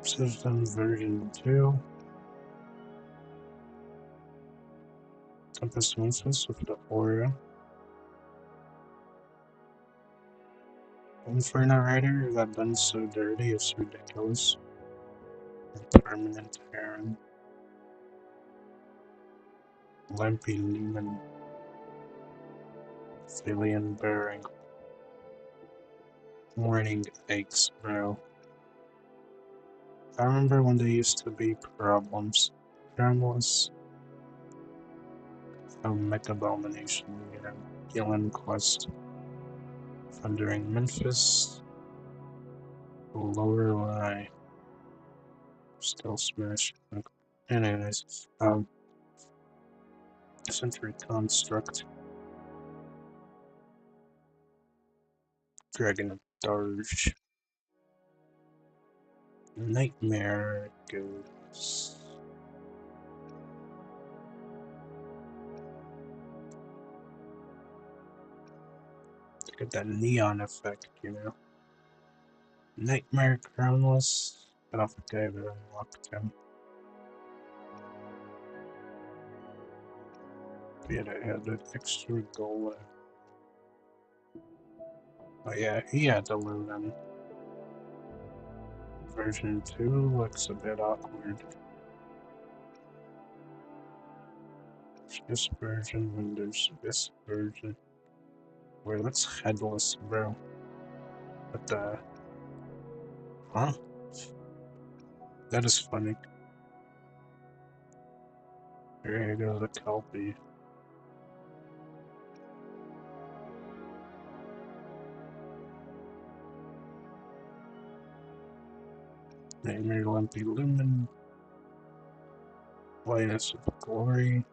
System version 2. Tempest Memphis with the Aura. Inferno Rider got done so dirty, it's ridiculous. Permanent Heron. Lampy Lumen. Alien Bearing. Morning Eggs, bro. I remember when there used to be problems. Harmless. Mech Abomination, you know. Healing Quest. Thundering Memphis. Lower Lie. Still Smash. Anyways, Century Construct. Dragon of Darge. Nightmare goes. Look at that neon effect, you know. Nightmare Crownless. I don't think I ever unlocked him. Yeah, I had an extra goal. Oh yeah, he had to load him. Version 2 looks a bit awkward. This version when there's this version. Wait, that's headless, bro. What the? Huh? That is funny. Here you go, the Kelpie. Nightmare Lumpy Lumen. Lioness of Glory.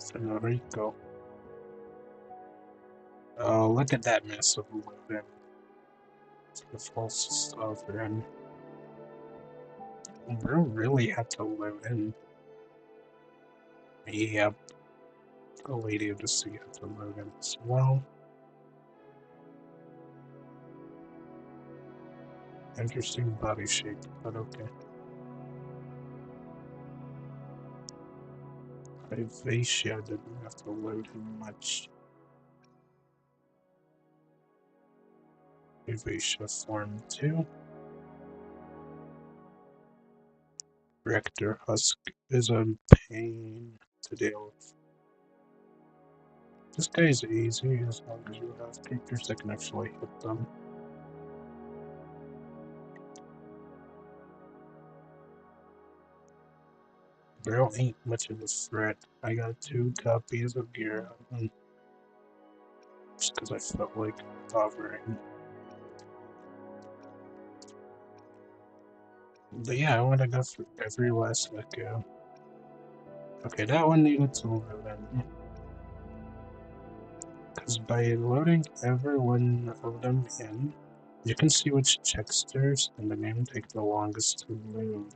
Fenrico. Oh, look at that massive load-in. The false stuff, and bro really had to load in. Yep. The Lady of the Sea had to load in as well. Interesting body shape, but okay. Vivacia didn't have to load him much. Vivacia form 2. Rector Husk is a pain to deal with. This guy is easy as long as you have characters that can actually hit them. Barrel ain't much of a threat. I got 2 copies of gear on him. Just because I felt like hovering. But yeah, I want to go for every last echo. Okay, that one needed to load in. Because by loading every one of them in, you can see which checksters in the game take the longest to load.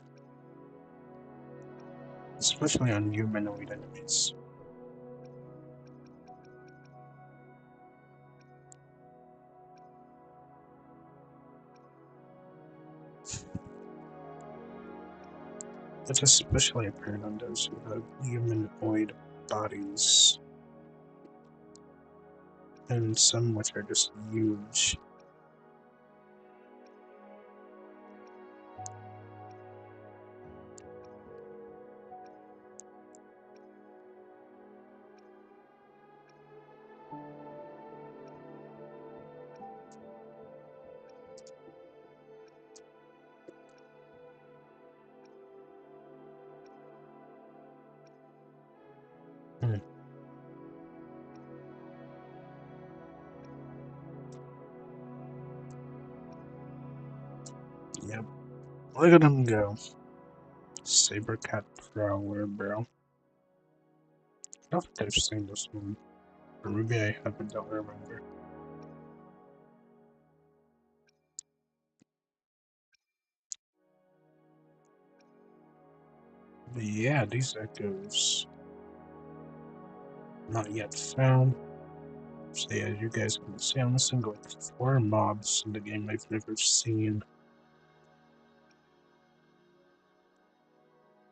Especially on humanoid enemies. It's especially apparent on those who have humanoid bodies. And some which are just huge. Yep. Look at him go. Sabercat Prowler, bro. I don't think I've seen this one. Or maybe I haven't, don't remember. But yeah, these echoes. Not yet found. So yeah, as you guys can see, I'm missing like 4 mobs in the game I've never seen.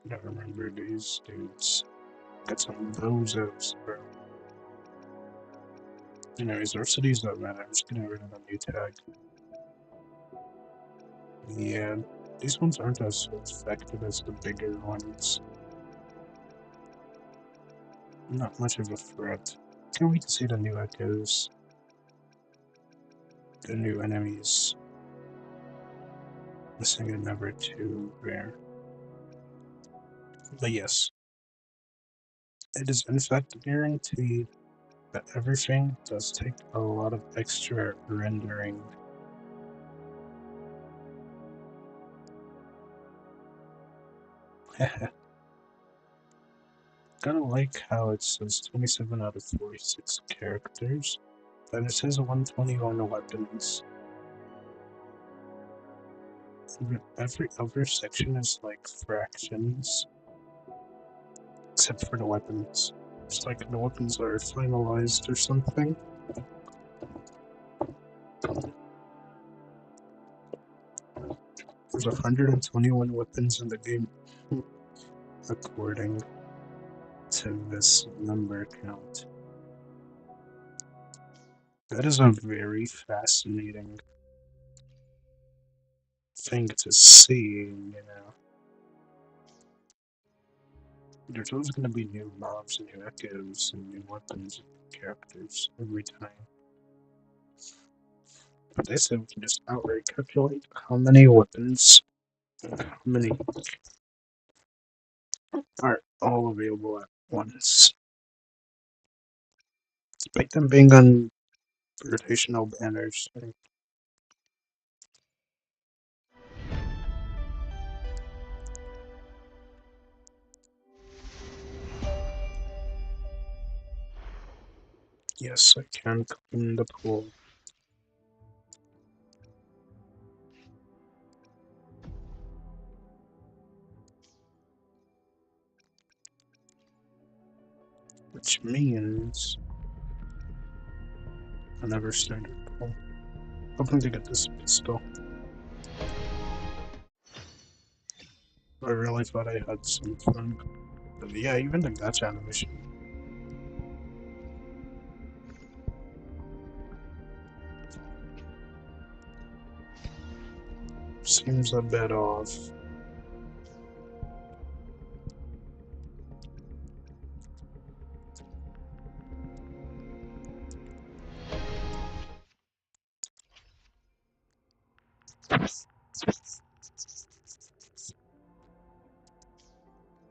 I don't remember these dudes. Got some bozos, bro. Anyways, the rest of these don't matter. I'm just getting rid of the new tag. Yeah, these ones aren't as effective as the bigger ones. Not much of a threat. Can't wait to see the new echoes. The new enemies. Missing a number 2 rare. But yes, it is in fact guaranteed that everything does take a lot of extra rendering. Kinda like how it says 27 out of 46 characters, but it says 121 weapons. Every other section is like fractions, except for the weapons. It's like the weapons are finalized or something. There's 121 weapons in the game, according to this number count. That is a very fascinating thing to see, you know. There's always going to be new mobs and new echoes and new weapons and characters every time. But they said we can just outright calculate how many weapons, how many are all available at once. Despite them being on rotational banners. Yes, I can clean the pool. Which means another standard pool. Hoping to get this pistol. I really thought I had some fun. But yeah, even the gacha animation. Seems a bit off.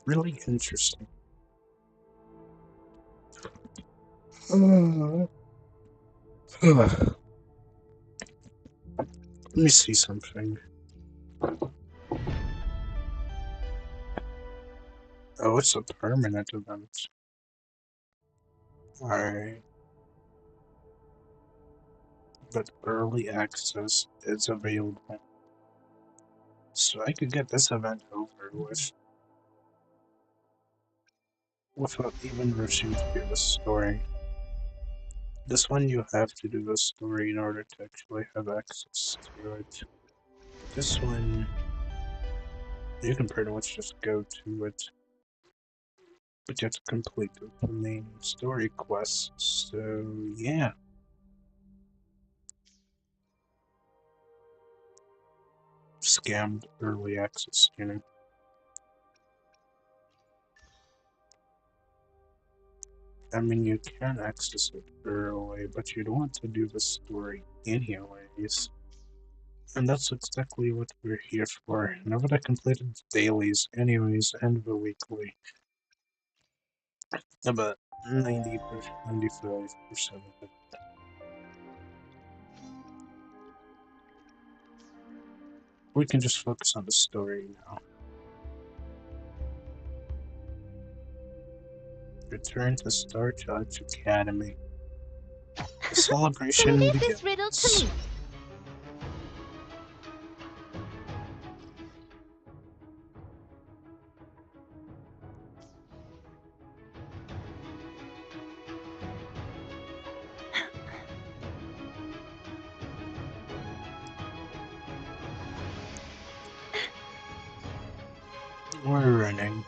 Really interesting. Let me see something. Oh, it's a permanent event. Alright. But early access is available. So I could get this event over without even rushing to do the story. This one you have to do the story in order to actually have access to it. This one, you can pretty much just go to it. But you have to complete the main story quests, so yeah. Scammed early access, you know. I mean, you can access it early, but you'd want to do the story anyways. And that's exactly what we're here for. Now that I completed the dailies anyways, and the weekly. About 90%, 95% of it. We can just focus on the story now. Return to Star Judge Academy. The celebration Leave begins. this riddle to me. We're running.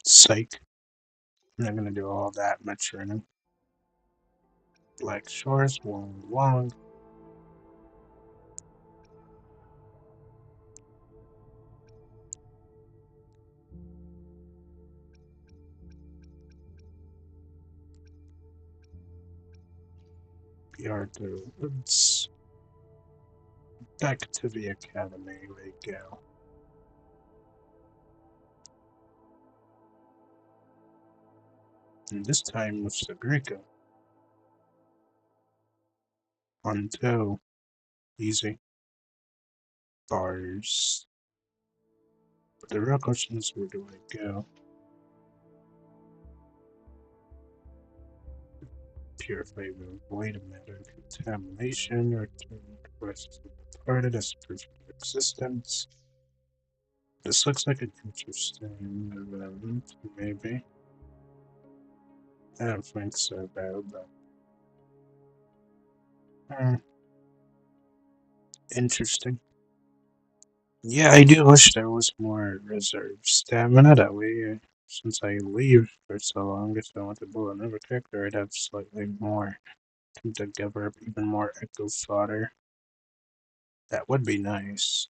Psych. I'm not gonna do all that much running. Black Shores, Wong Wong. PR the Woods. Back to the academy we go. And this time with the Greco. On toe. Easy. Bars. But the real question is, where do I go? Purify the void matter contamination. Return quests departed as proof of existence. This looks like an interesting event, maybe. I don't think so, though, but. Interesting. Yeah, I do wish there was more reserve stamina that way. Since I leave for so long, if I want to build another character, I'd have slightly more to gather up even more echo fodder. That would be nice.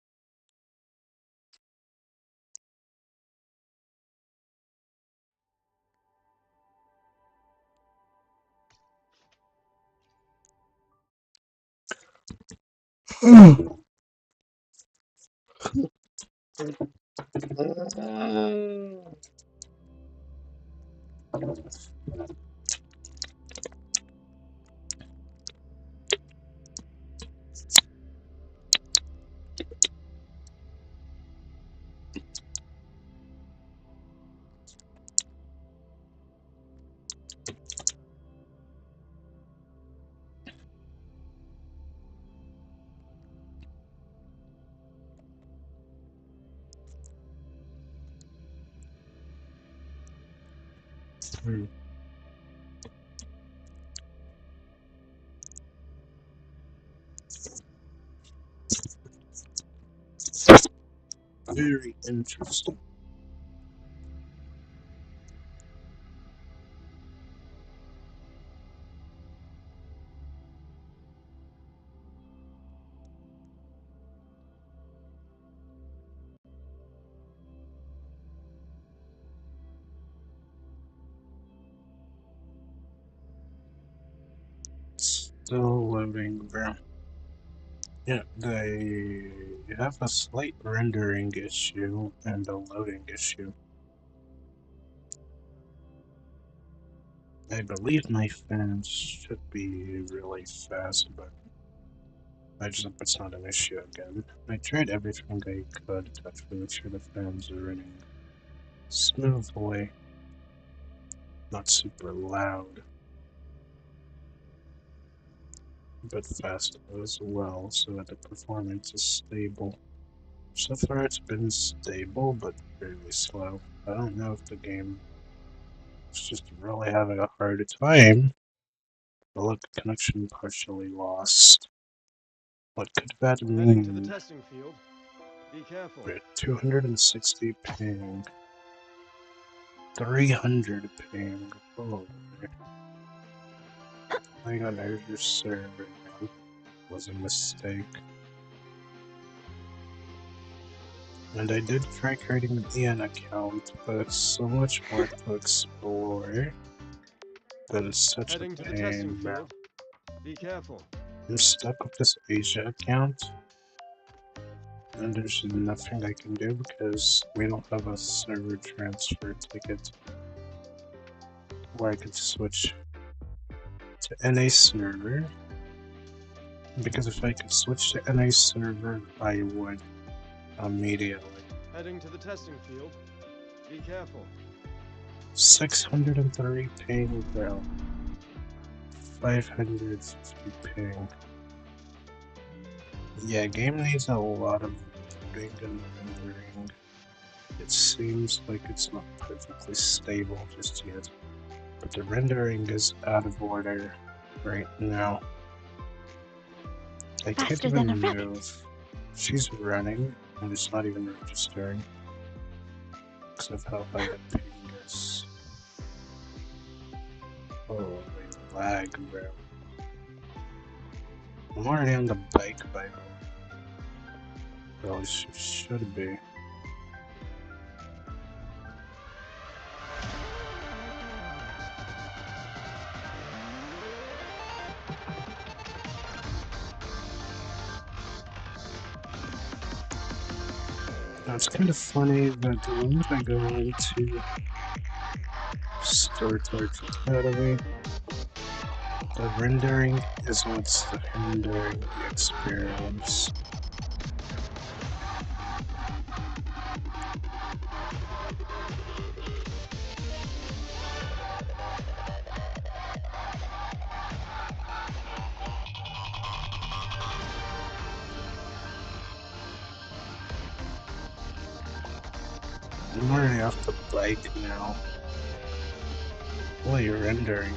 Very interesting. Still loading, bro. Yeah, they have a slight rendering issue and a loading issue. I believe my fans should be really fast, but I just hope it's not an issue again. I tried everything I could to make sure the fans are running smoothly, not super loud, but fast as well, so that the performance is stable. So far it's been stable, but fairly slow. I don't know if the game is just really having a hard time. But look, connection partially lost. What could that Heading to the mean? testing field. Be careful. We're at 260 ping. 300 ping. Oh, I got an error server now. Was a mistake. And I did try creating an EN account, but it's so much more to explore that it's such Heading a to the testing pain, bro. field. Be careful. I'm stuck with this Asia account, and there's nothing I can do because we don't have a server transfer ticket where I could switch to NA server. Because if I could switch to NA server, I would immediately. Heading to the testing field. Be careful. 603 ping, bro. 550 ping. Yeah, game needs a lot of loading and rendering. It seems like it's not perfectly stable just yet, but the rendering is out of order right now. I can't Faster than a even rabbit. move. She's running, and it's not even registering because of how high the ping is. Holy lag, bro. I'm already on the bike by now. Well, it should be. Now, it's kind of funny that the moment I go into Start Arts Academy, the rendering is what's hindering the experience. I'm already off the bike now. Holy rendering.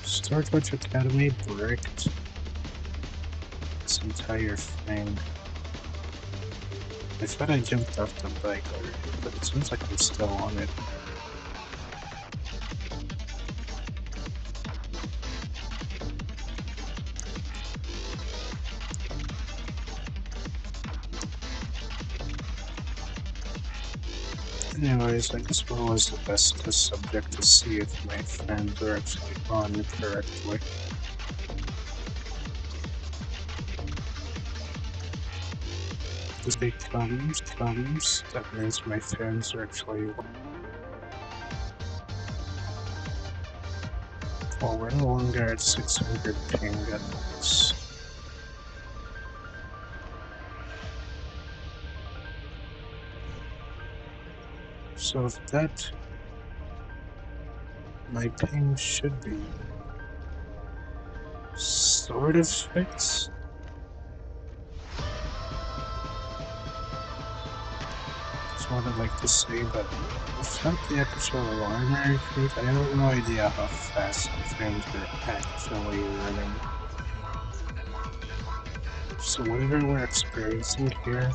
Star Touch Academy bricked this entire thing. I thought I jumped off the bike already, but it seems like I'm still on it. Anyways, I guess we're always the best test subject to see if my fans are actually on correctly. If they comes, that means my fans are actually. Well, we're no longer at 600 ping at once. So if that, my ping should be sort of fixed. That's what I'd like to say, but without the actual alarm recruit, I have no idea how fast the fans are actually running. So whatever we're experiencing here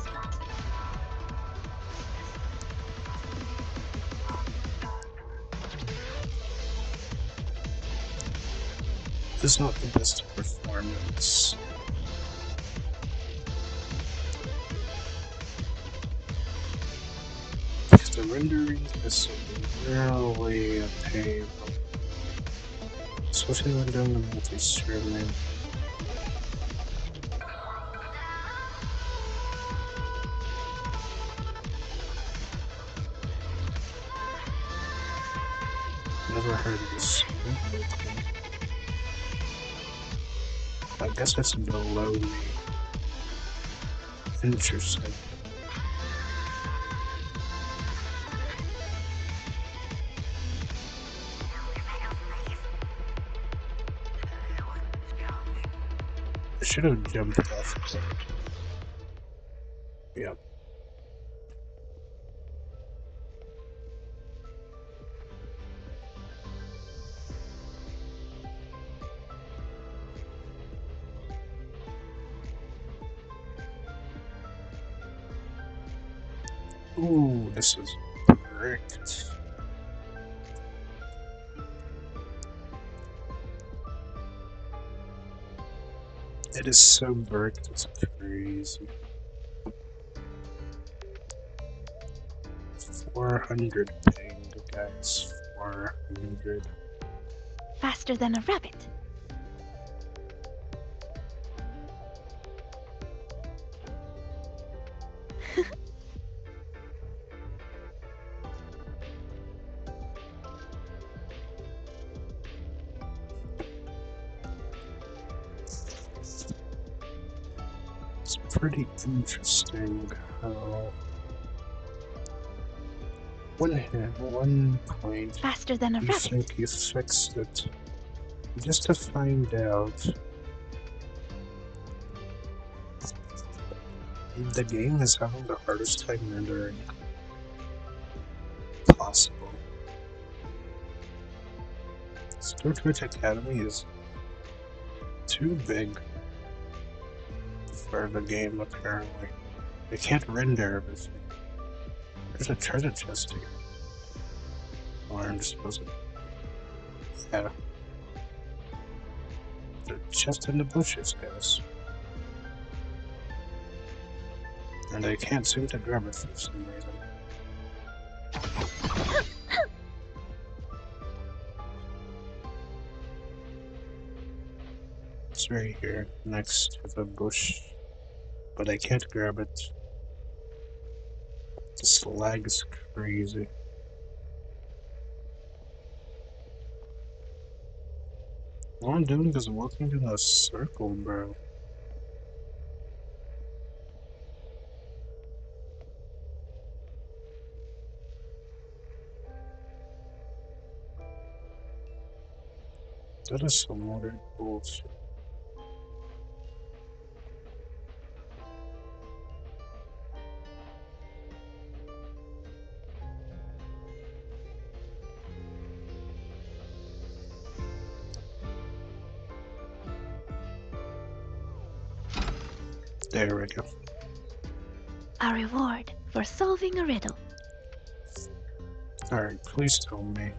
is not the best performance. Because the rendering is really a pain. Especially when doing the multi-streaming. Never heard of this. I guess it's below me. Interesting. I should have jumped off. Yep. Ooh, this is bricked. It is so bricked, it's crazy. 400 ping, guys. 400. Faster than a rabbit. It's pretty interesting how one point Faster than a you rabbit. think you fixed it, just to find out the game is having the hardest time rendering possible. Stortwitch Academy is too big for the game, apparently. They can't render everything. There's a treasure chest here. Or I'm supposed to... Yeah. The chest in the bushes, guys. And I can't seem to grab it for some reason. It's right here, next to the bush. But I can't grab it. This lag is crazy. All I'm doing is walking in a circle, bro. That is some weird bullshit. There we go. A reward for solving a riddle. Alright, please tell me.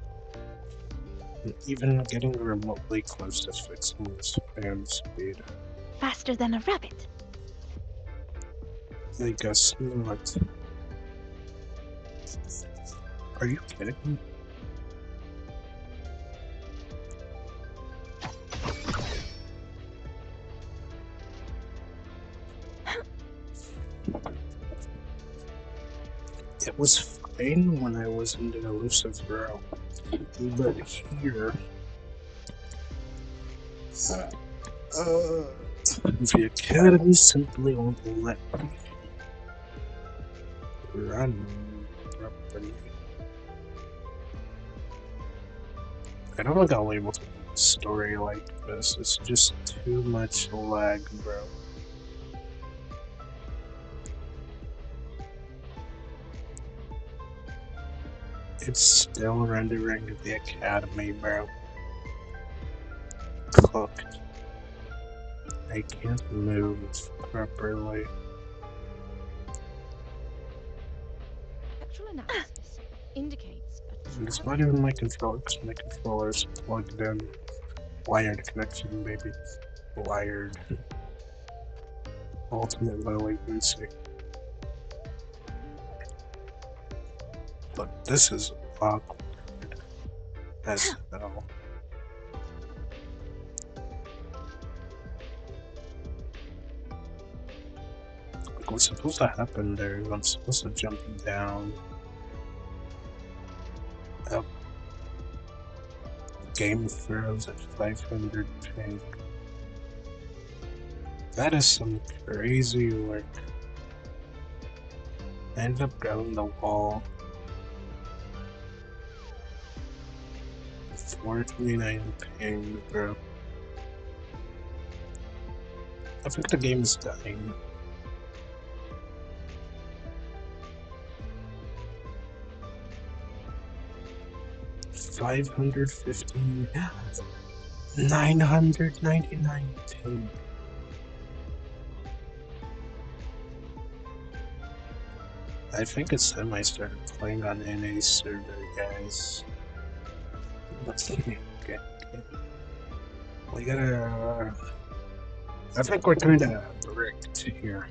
Even getting remotely close to fixing this fan speed. Faster than a rabbit. I guess not. Are you kidding me? It was fine when I was in the elusive row, but here, the academy simply won't let me run properly. I don't think I'll be able to do a story like this. It's just too much lag, bro. It's still rendering the academy, bro. Cooked. I can't move properly. Actual analysis indicates And it's not even my controller, because my controller's plugged in Wired connection, baby. Wired. Ultimate low latency. But this is awkward as hell. Like, what's supposed to happen there? I'm supposed to jump down. Up. Game throws at 500 ping. That is some crazy work. I ended up grabbing the wall. 429 ping, bro. I think the game is dying. $515, 999 ping. I think it's time I started playing on NA server, guys. Okay. We gotta... I think we're kinda bricked here.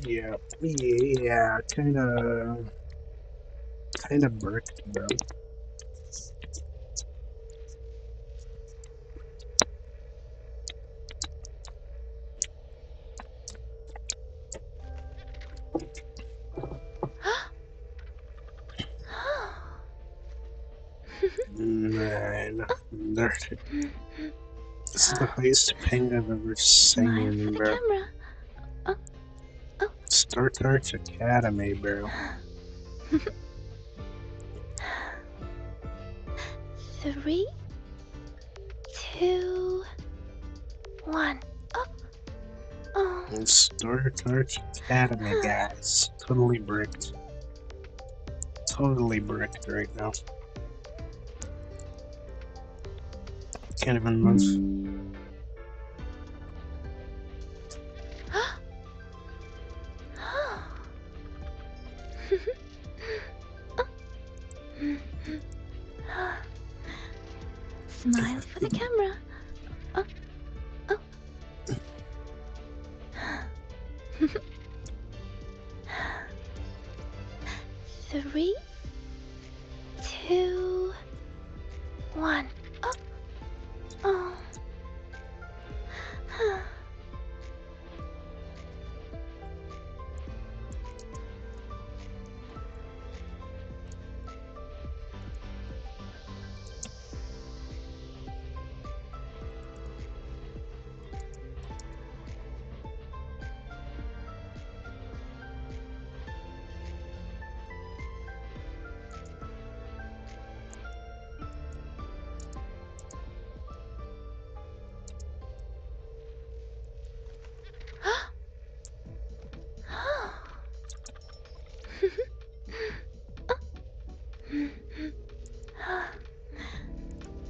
Yeah, kinda bricked, bro. Man, this is the highest ping I've ever seen, bro. Start Arch Academy, bro. 3, 2, 1. Oh. Start Arch Academy, guys. Totally bricked. Totally bricked right now. Can't even move. Smile for the camera. Oh. 3, 2, 1. Oh.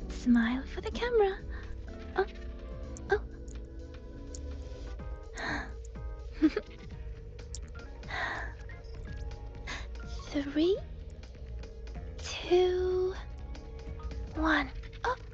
Smile for the camera. Oh. 3, 2, 1. Oh.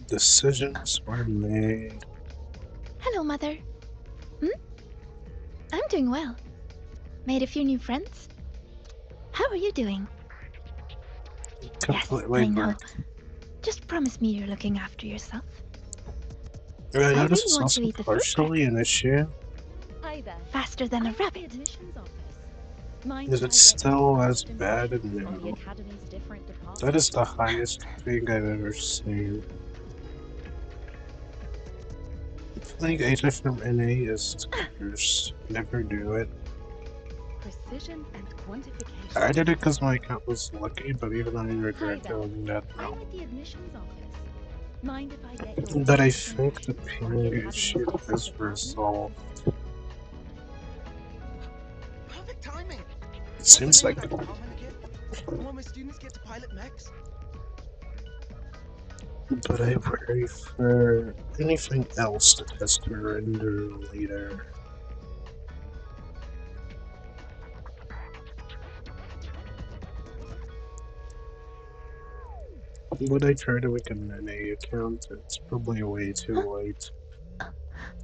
Decisions were made. Hello, Mother. I'm doing well. Made a few new friends. How are you doing? Completely yes, I know. bricked. Just promise me you're looking after yourself. I really noticed it's want also to eat the fruit partially an issue. Hi there. Faster than a I'm the rabbit. admissions office. Mind Is if I it get still as information bad? on the No. academy's different departments? That is the highest thing I've ever seen. Playing HF from NA is cursed. Never do it. precision and quantification. I did it because my account was lucky, but even I regret there. doing that I'm now. with the admissions office. Mind if I get your But I first think the impressions on the ping Academy's issue different is departments? resolved. Perfect timing. It What's the seems name of like, that department again? The one where students get to pilot mechs? but I worry for anything else that has to render later. Would I try to make an NA account? It's probably way too late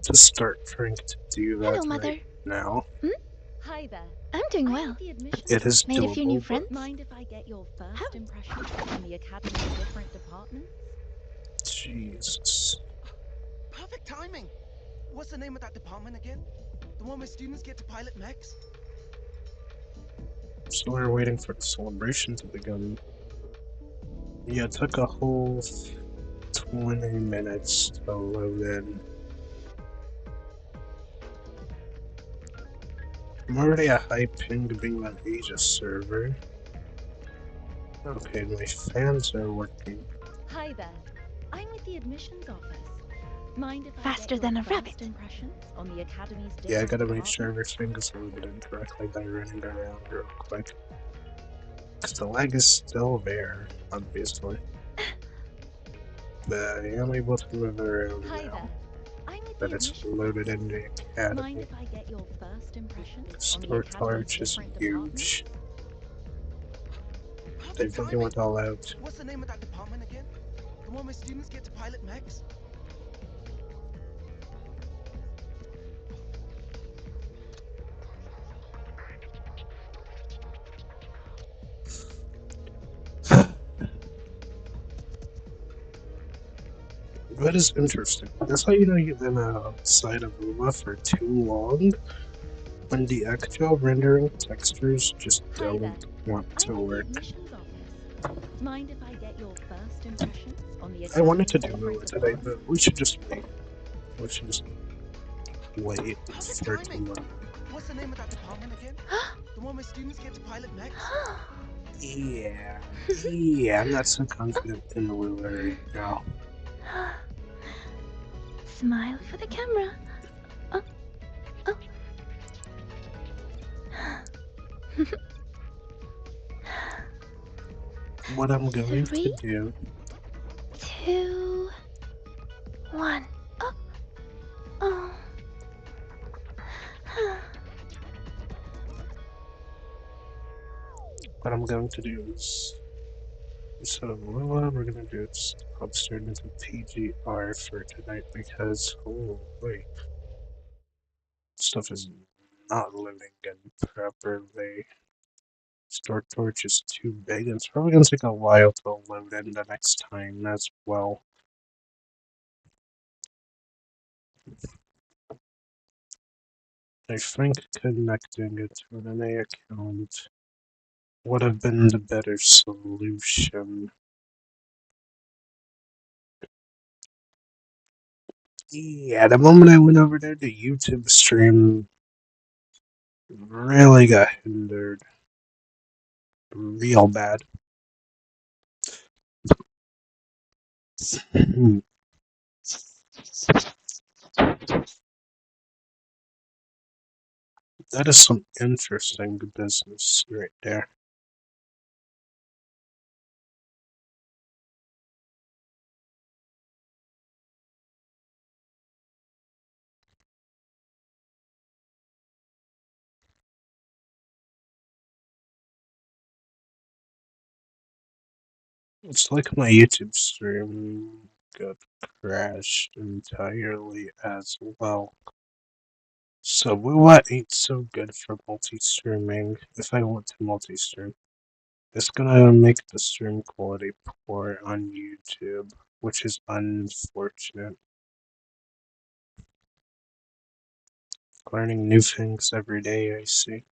to start trying to do that Hello, Mother. right now. Hi there. I'm doing I'm well. with the admissions It is office. Made a few new doable, but friends. Mind if I get your first impressions on the Academy's different departments? Jesus. Perfect timing. What's the name of that department again? The one where students get to pilot mechs? So we're waiting for the celebration to begin. Yeah, it took a whole 20 minutes to load in. I'm already a high ping being on Asia server. Okay, my fans are working. Hi there. I'm with the admissions office. Mind if I Faster get your than a first rabbit. impressions on the Academy's different Yeah, I gotta make departments? sure everything is loaded in correctly by running around real quick. Because the lag is still there, obviously. But I am able to move around Hi now there. I'm with that the it's admissions loaded office. into the Mind academy. if I get your first impressions on the Store Academy's torch is different departments? huge. They Perfect really timing. went all out. What's the name of that department again? The one where students get to pilot mechs? That is interesting. That's how you know you've been outside of WUWA for too long. When the actual rendering textures just Hi there. don't want I'm to with the work. admissions office. Mind if I get your first impressions on the I wanted to Academy's do different WUWA today, departments? but we should just wait. We should just wait Perfect for timing. tomorrow. What's the name of that department again? The one where students get to pilot mechs? Yeah, I'm not so confident in WUWA right now. Smile for the camera. Oh, oh. What I'm going to 3, do 2, 1. Oh, oh. What I'm going to do is, instead of WUWA, we're going to do is upstairs into PGR for tonight because, holy, stuff is not loading in properly. Store torch is too big, and it's probably going to take a while to load in the next time as well. I think connecting it to an NA account would have been the better solution. Yeah, the moment I went over there, the YouTube stream really got hindered real bad. That is some interesting business right there. It's like my YouTube stream got crashed entirely as well. So WUWA ain't so good for multi-streaming if I want to multi-stream. It's gonna make the stream quality poor on YouTube, which is unfortunate. Learning new things every day, I see.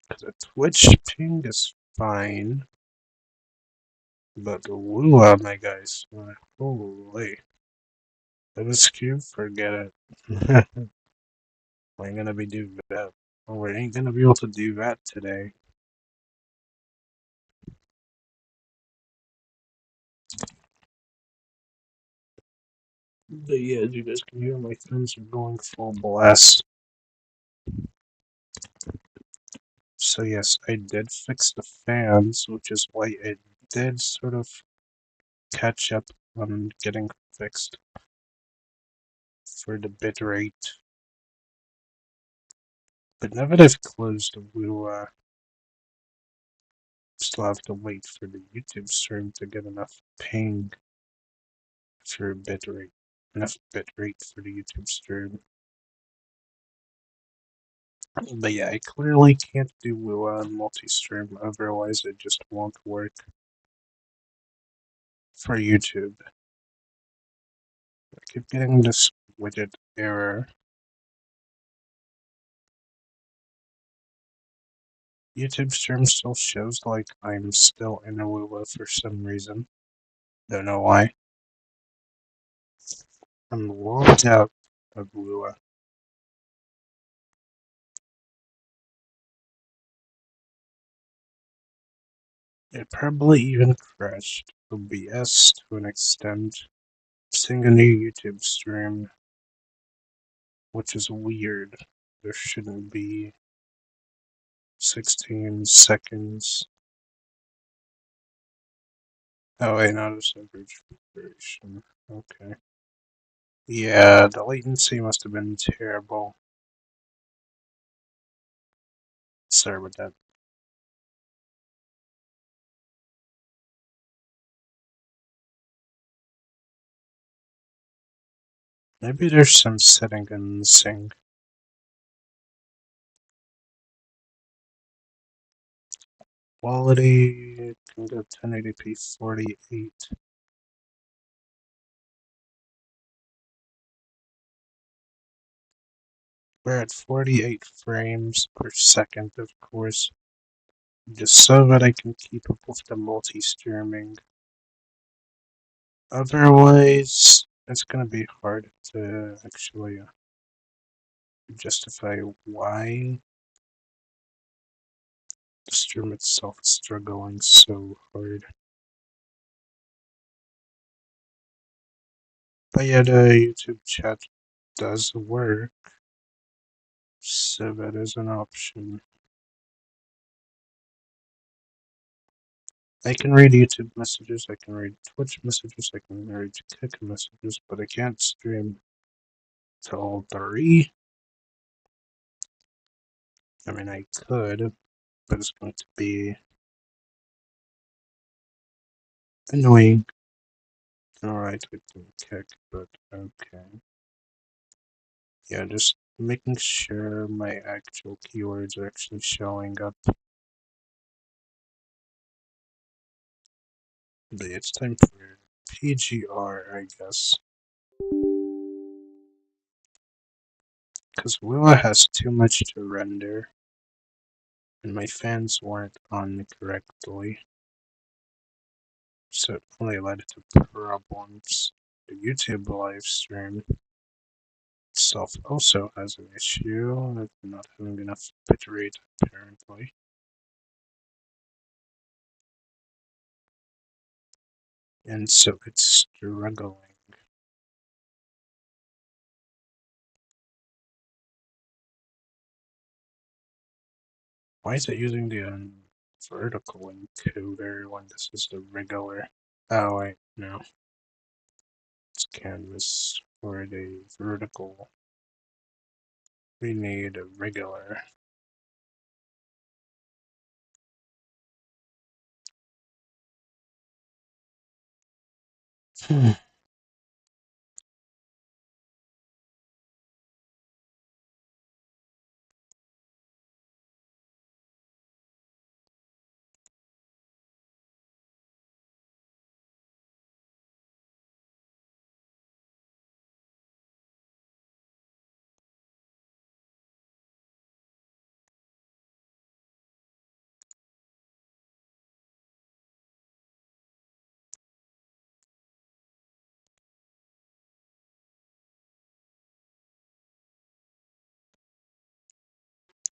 Because the Twitch ping is fine, but the WUWA, my guys, holy. MSQ, forget it. I'm gonna be doing that. Well, we ain't gonna be able to do that today. But yeah, as you guys can hear, my fans are going full blast. So yes, I did fix the fans, which is why it did sort of catch up on getting fixed for the bitrate. But now that I've closed the WUWA, still have to wait for the YouTube stream to get enough ping for bitrate, enough bitrate for the YouTube stream. But yeah, I clearly can't do WUWA on multi-stream, otherwise it just won't work for YouTube. I keep getting this widget error. YouTube stream still shows like I'm still in a WUWA for some reason. Don't know why. I'm logged out of WUWA. It probably even crashed OBS to an extent. Seeing a new YouTube stream, which is weird. There shouldn't be 16 seconds. Oh, wait, not a average version. Okay. Yeah, the latency must have been terrible. Sorry about that. Maybe there's some setting I'm missing. Quality can go 1080p 48. We're at 48 frames per second, of course, just so that I can keep up with the multi-streaming. Otherwise, it's gonna be hard to actually justify why the stream itself is struggling so hard. But yeah, the YouTube chat does work, so that is an option. I can read YouTube messages, I can read Twitch messages, I can read Kick messages, but I can't stream to all three. I mean, I could, but it's going to be annoying. Alright, we can Kick, but okay. Yeah, just making sure my actual keywords are actually showing up. But it's time for PGR, I guess. Because WUWA has too much to render, and my fans weren't on correctly, so it only led to problems. The YouTube live stream itself also has an issue of not having enough bitrate, apparently. And so it's struggling. Why is it using the vertical encoder when this is the regular? Oh wait, no. It's canvas for the vertical. We need a regular.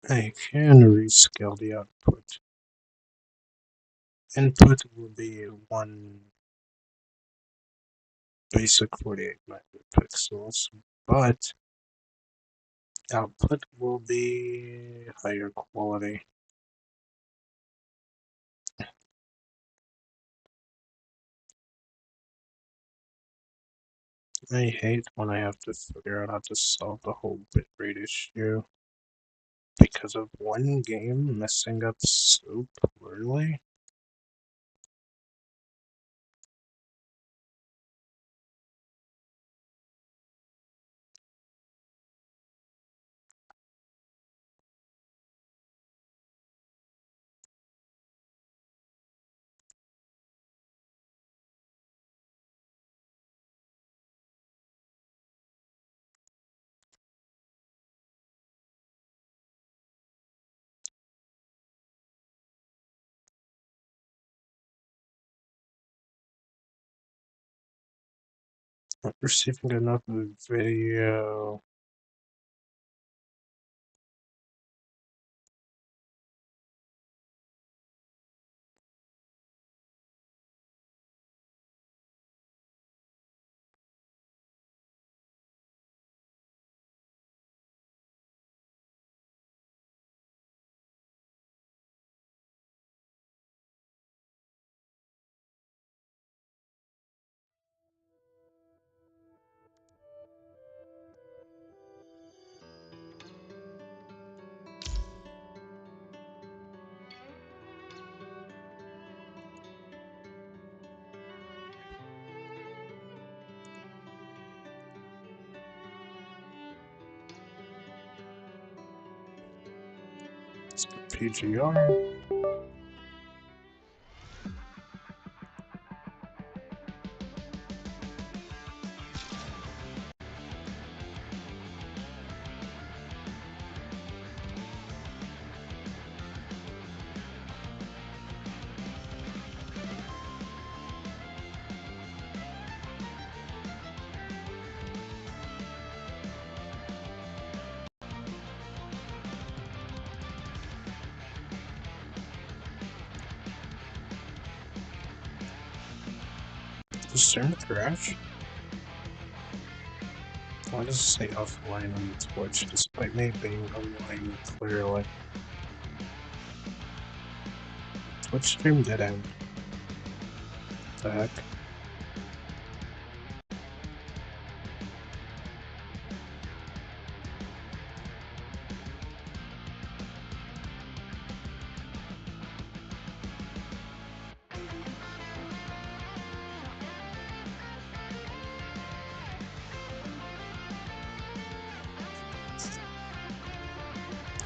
I can rescale the output. Input will be 1 basic 48 megapixels, but output will be higher quality. I hate when I have to figure out how to solve the whole bitrate issue because of one game messing up so poorly. Not receiving enough video. Let's get PGR. Does stream crash? Why does it say offline on Twitch despite me being online clearly? Twitch stream did end. What the heck?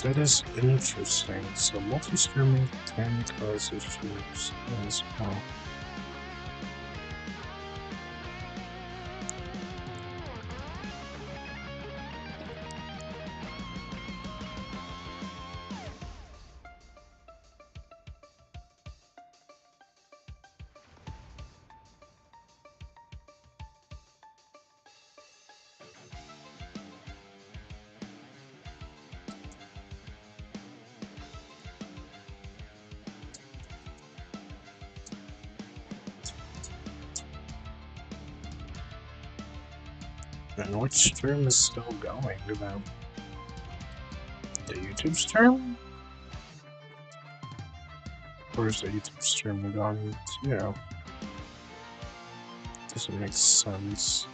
That is interesting. So multi-streaming can cause issues as well. And which stream is still going though? The YouTube stream? Or is the YouTube stream gone too? Doesn't make sense.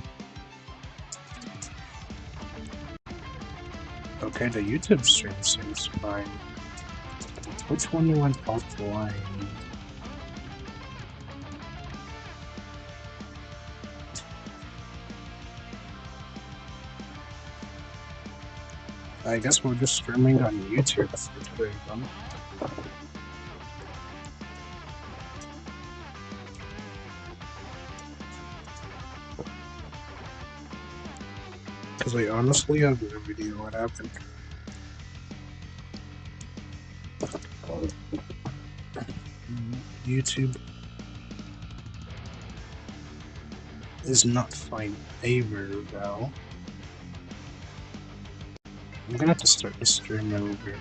Okay, the YouTube stream seems fine. Which one went offline? I guess we're just streaming on YouTube for today, then. Because I honestly have no idea what happened. YouTube is not fine either, though. I'm gonna have to start the stream over.